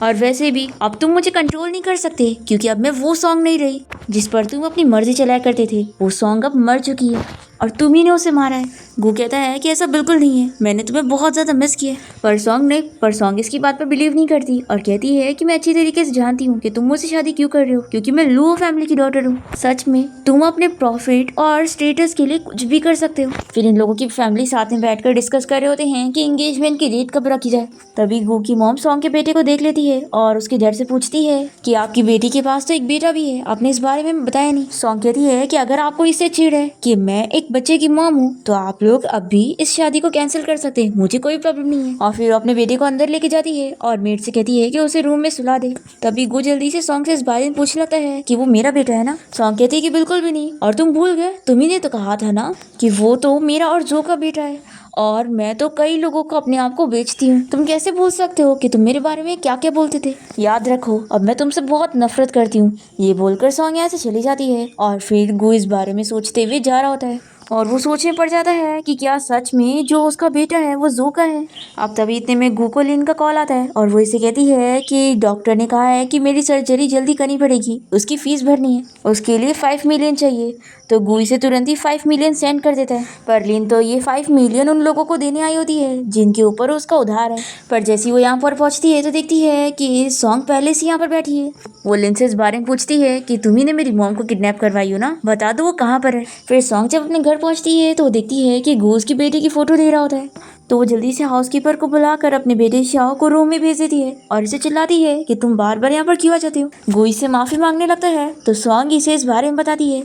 और वैसे भी अब तुम मुझे कंट्रोल नहीं कर सकते, क्योंकि अब मैं वो सॉन्ग नहीं रही जिस पर तुम अपनी मर्जी चलाया करते थे। वो सॉन्ग अब मर चुकी है और तुम ही ने उसे मारा है। गू कहता है कि ऐसा बिल्कुल नहीं है, मैंने तुम्हें बहुत ज़्यादा मिस किया है। पर सॉन्ग इसकी बात पर बिलीव नहीं करती और कहती है कि मैं अच्छी तरीके से जानती हूँ कि तुम मुझसे शादी क्यों कर रहे हो, क्योंकि मैं लुओ फैमिली की डॉटर हूँ। सच में तुम अपने प्रॉफिट और स्टेटस के लिए कुछ भी कर सकते हो। फिर इन लोगों की फैमिली साथ में बैठकर डिस्कस कर रहे होते हैं कि एंगेजमेंट की डेट कब रखी जाए। तभी गू की मॉम सॉन्ग के बेटे को देख लेती है और उसके डैड से पूछती है कि आपकी बेटी के पास तो एक बेटा भी है, आपने इस बारे में बताया नहीं। सॉन्ग कहती है कि अगर आपको इससे चिढ़ है कि मैं एक बच्चे की मॉम हूँ तो आप लोग अब भी इस शादी को कैंसिल कर सकते हैं, मुझे कोई प्रॉब्लम नहीं है। और फिर अपने बेटे को अंदर लेके जाती है और मेड से कहती है कि उसे रूम में सुला दे। तभी गू जल्दी से सॉन्ग से इस बारे में पूछने लगता है कि वो मेरा बेटा है ना। सॉन्ग कहती है कि बिल्कुल भी नहीं, और तुम भूल गए, तुम्ही ने तो कहा था ना कि वो तो मेरा और जो का बेटा है, और मैं तो कई लोगों को अपने आप को बेचती हूँ। तुम कैसे भूल सकते हो कि तुम मेरे बारे में क्या क्या बोलते थे। याद रखो अब मैं तुमसे बहुत नफरत करती हूँ। ये बोलकर सॉन्ग यहाँ से चली जाती है और फिर गू इस बारे में सोचते हुए जा रहा होता है और वो सोचने पड़ जाता है कि क्या सच में जो उसका बेटा है वो जो का है। अब तभी इतने में गू को लिन का कॉल आता है और वो इसे कहती है कि डॉक्टर ने कहा है कि मेरी सर्जरी जल्दी करनी पड़ेगी, उसकी फीस भरनी है, उसके लिए 5 मिलियन चाहिए। तो गू इसे तुरंत ही 5 मिलियन सेंड कर देता है। पर लिन तो ये 5 मिलियन उन लोगों को देने आई होती है जिनके ऊपर उसका उधार है। पर जैसी वो यहाँ पर पहुँचती है तो देखती है कि सॉन्ग पहले से यहाँ पर बैठी है। वो लिन से इस बारे में पूछती है कि तुम ही ने मेरी मॉम को किडनैप करवाई हो ना, बता दो वो कहाँ पर है। फिर सॉन्ग जब अपने घर पहुँचती है तो वो देखती है कि गू उसकी बेटे की फोटो दे रहा होता है। तो वो जल्दी से हाउसकीपर को बुलाकर अपने बेटे शाओ को रूम में भेज देती है और इसे चिल्लाती है कि तुम बार बार यहाँ पर क्यों आ जाते हो। गू इससे माफी मांगने लगता है तो सॉन्ग इसे इस बारे में बताती है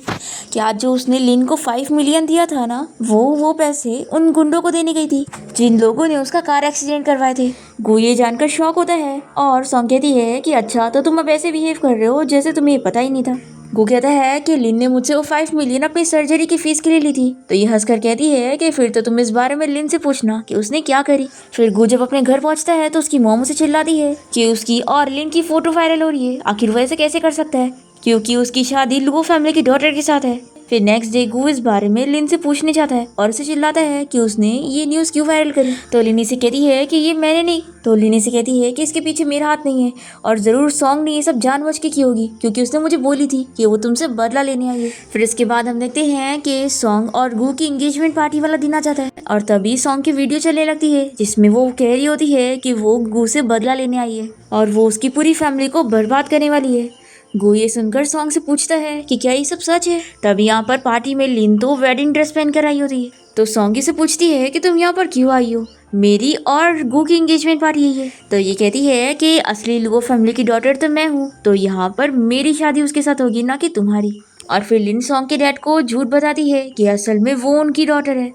कि आज जो उसने लिन को 5 मिलियन दिया था ना, वो पैसे उन गुंडों को देने गई थी जिन लोगों ने उसका कार एक्सीडेंट करवाए थे। गू ये जानकर शॉक होता है और सॉन्ग कहती है कि अच्छा तो तुम अब ऐसे बिहेव कर रहे हो जैसे तुम्हें पता ही नहीं था। गू कहता है कि लिन ने मुझसे वो 5 मिलियन अपनी सर्जरी की फीस के लिए ली थी। तो ये हंसकर कहती है कि फिर तो तुम इस बारे में लिन से पूछना कि उसने क्या करी। फिर गू जब अपने घर पहुंचता है तो उसकी मॉम उसे चिल्लाती है कि उसकी और लिन की फोटो वायरल हो रही है, आखिर वो ऐसे कैसे कर सकता है, क्योंकि उसकी शादी लुओ फैमिली की डॉटर के साथ है। फिर नेक्स्ट डे गू इस बारे में लिन से पूछने जाता है और उसे चिल्लाता है कि उसने ये न्यूज़ क्यों वायरल करी। तो लिन से कहती है कि ये मैंने नहीं। तो लिन से कहती है कि इसके पीछे मेरा हाथ नहीं है और ज़रूर सॉन्ग ने ये सब जानबूझ के की होगी, क्योंकि उसने मुझे बोली थी कि वो तुमसे बदला लेने आई है। फिर इसके बाद हम देखते हैं कि सॉन्ग और गू की एंगेजमेंट पार्टी वाला दिन आ जाता है और तभी सॉन्ग की वीडियो चलने लगती है जिसमें वो कह रही होती है कि वो गू से बदला लेने आई है और वो उसकी पूरी फैमिली को बर्बाद करने वाली है। गू ये सुनकर सॉन्ग से पूछता है कि क्या ये सब सच है। तभी यहाँ पर पार्टी में लिन तो वेडिंग ड्रेस पहन कर आई होती है। तो सॉन्ग से पूछती है कि तुम यहाँ पर क्यों आई हो, मेरी और गू की एंगेजमेंट पार्टी है ये। तो ये कहती है कि असली लुओ फैमिली की डॉटर तो मैं हूँ, तो यहाँ पर मेरी शादी उसके साथ होगी, ना कि तुम्हारी। और फिर लिन सॉन्ग के डैड को झूठ बताती है कि असल में वो उनकी डॉटर है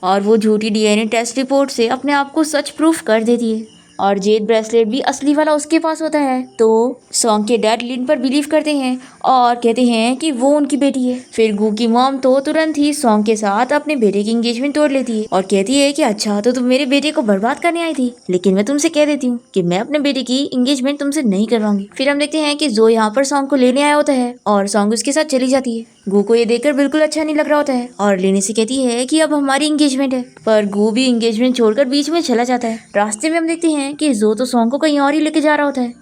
और वो झूठी डीएनए टेस्ट रिपोर्ट से अपने आप को सच प्रूफ कर देती है और जेड ब्रेसलेट भी असली वाला उसके पास होता है। तो सॉन्ग के डैड लिन पर बिलीव करते हैं और कहते हैं कि वो उनकी बेटी है। फिर गू की मॉम तो तुरंत ही सॉन्ग के साथ अपने बेटे की एंगेजमेंट तोड़ लेती है और कहती है कि अच्छा तो तुम मेरे बेटे को बर्बाद करने आई थी, लेकिन मैं तुमसे कह देती हूँ कि मैं अपने बेटे की एंगेजमेंट तुमसे नहीं करवाऊंगी। फिर हम देखते हैं कि जो यहाँ पर सॉन्ग को लेने आया होता है और सॉन्ग उसके साथ चली जाती है। गू को ये देखकर बिल्कुल अच्छा नहीं लग रहा होता है और लेने से कहती है कि अब हमारी एंगेजमेंट है। पर गू भी एंगेजमेंट छोड़कर बीच में चला जाता है। रास्ते में हम देखते हैं कि जो तो सॉन्ग को कहीं और ही लेके जा रहा होता है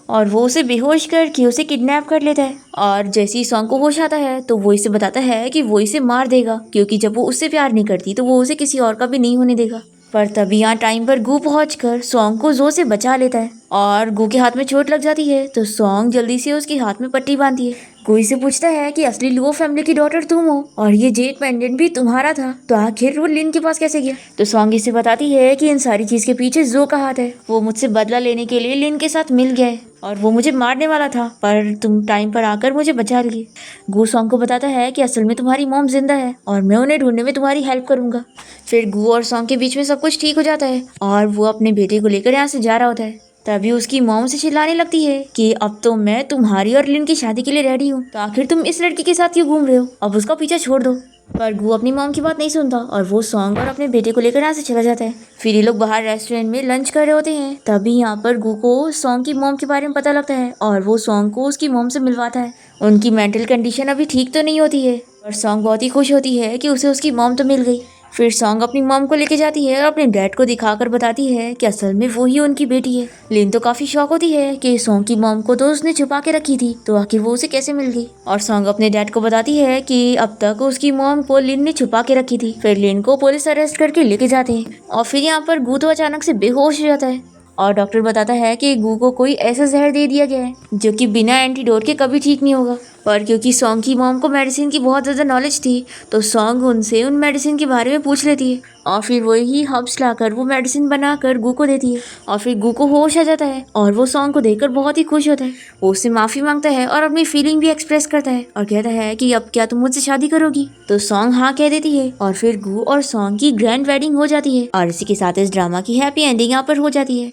और वो उसे बेहोश करके उसे किडनैप कर लेता है। और जैसे ही सॉन्ग को होश आता है तो वो इसे बताता है कि वो इसे मार देगा, क्योंकि जब वो उससे प्यार नहीं करती तो वो उसे किसी और का भी नहीं होने देगा। पर तभी यहाँ टाइम पर गू पहुंचकर सॉन्ग को जो से बचा लेता है और गू के हाथ में चोट लग जाती है। तो सॉन्ग जल्दी से उसके हाथ में पट्टी बांधती है। गू से पूछता है कि असली लुओ फैमिली की डॉटर तुम हो और ये जेड पेंडेंट भी तुम्हारा था, तो आखिर वो लिन के पास कैसे गया। तो सॉन्ग इसे बताती है कि इन सारी चीज के पीछे जो का हाथ है, वो मुझसे बदला लेने के लिए लिन के साथ मिल गया है और वो मुझे मारने वाला था, पर तुम टाइम पर आकर मुझे बचा लिए। गू सॉन्ग को बताता है कि असल में तुम्हारी मॉम जिंदा है और मैं उन्हें ढूंढने में तुम्हारी हेल्प करूंगा। फिर गू और सॉन्ग के बीच में सब कुछ ठीक हो जाता है और वो अपने बेटे को लेकर यहाँ से जा रहा होता है। तभी उसकी मॉम से चिल्लाने लगती है कि अब तो मैं तुम्हारी और लिन की शादी के लिए रेडी हूँ, तो आखिर तुम इस लड़की के साथ क्यों घूम रहे हो, अब उसका पीछा छोड़ दो। पर गू अपनी मॉम की बात नहीं सुनता और वो सॉन्ग और अपने बेटे को लेकर यहाँ से चला जाता है। फिर ये लोग बाहर रेस्टोरेंट में लंच कर रहे होते हैं। तभी यहाँ पर गू को सॉन्ग की मॉम के बारे में पता लगता है और वो सॉन्ग को उसकी मॉम से मिलवाता है। उनकी मेंटल कंडीशन अभी ठीक तो नहीं होती है, और सॉन्ग बहुत ही खुश होती है कि उसे उसकी मॉम तो मिल गई। फिर सॉन्ग अपनी मॉम को लेके जाती है और अपने डैड को दिखाकर बताती है कि असल में वो ही उनकी बेटी है। लिन तो काफी शॉक होती है कि सॉन्ग की मॉम को तो उसने छुपा के रखी थी, तो आखिर वो उसे कैसे मिल गई। और सॉन्ग अपने डैड को बताती है कि अब तक उसकी मॉम को लिन ने छुपा के रखी थी। फिर लिन को पुलिस अरेस्ट करके लेके जाते हैं और फिर यहाँ पर गू तो अचानक से बेहोश हो जाता है और डॉक्टर बताता है कि गू को कोई ऐसा जहर दे दिया गया है जो कि बिना एंटीडोट के कभी ठीक नहीं होगा। पर क्योंकि सॉन्ग की मॉम को मेडिसिन की बहुत ज़्यादा नॉलेज थी, तो सॉन्ग उनसे उन मेडिसिन के बारे में पूछ लेती है और फिर वही हर्ब्स लाकर वो मेडिसिन बनाकर गू को देती है। और फिर गू को होश आ जाता है और वो सॉन्ग को देखकर बहुत ही खुश होता है। वो उससे माफ़ी मांगता है और अपनी फीलिंग भी एक्सप्रेस करता है और कहता है कि अब क्या तुम मुझसे शादी करोगी। तो सॉन्ग हाँ कह देती है और फिर गू और सॉन्ग की ग्रैंड वेडिंग हो जाती है। और इसी के साथ इस ड्रामा की हैप्पी एंडिंग यहाँ पर हो जाती है।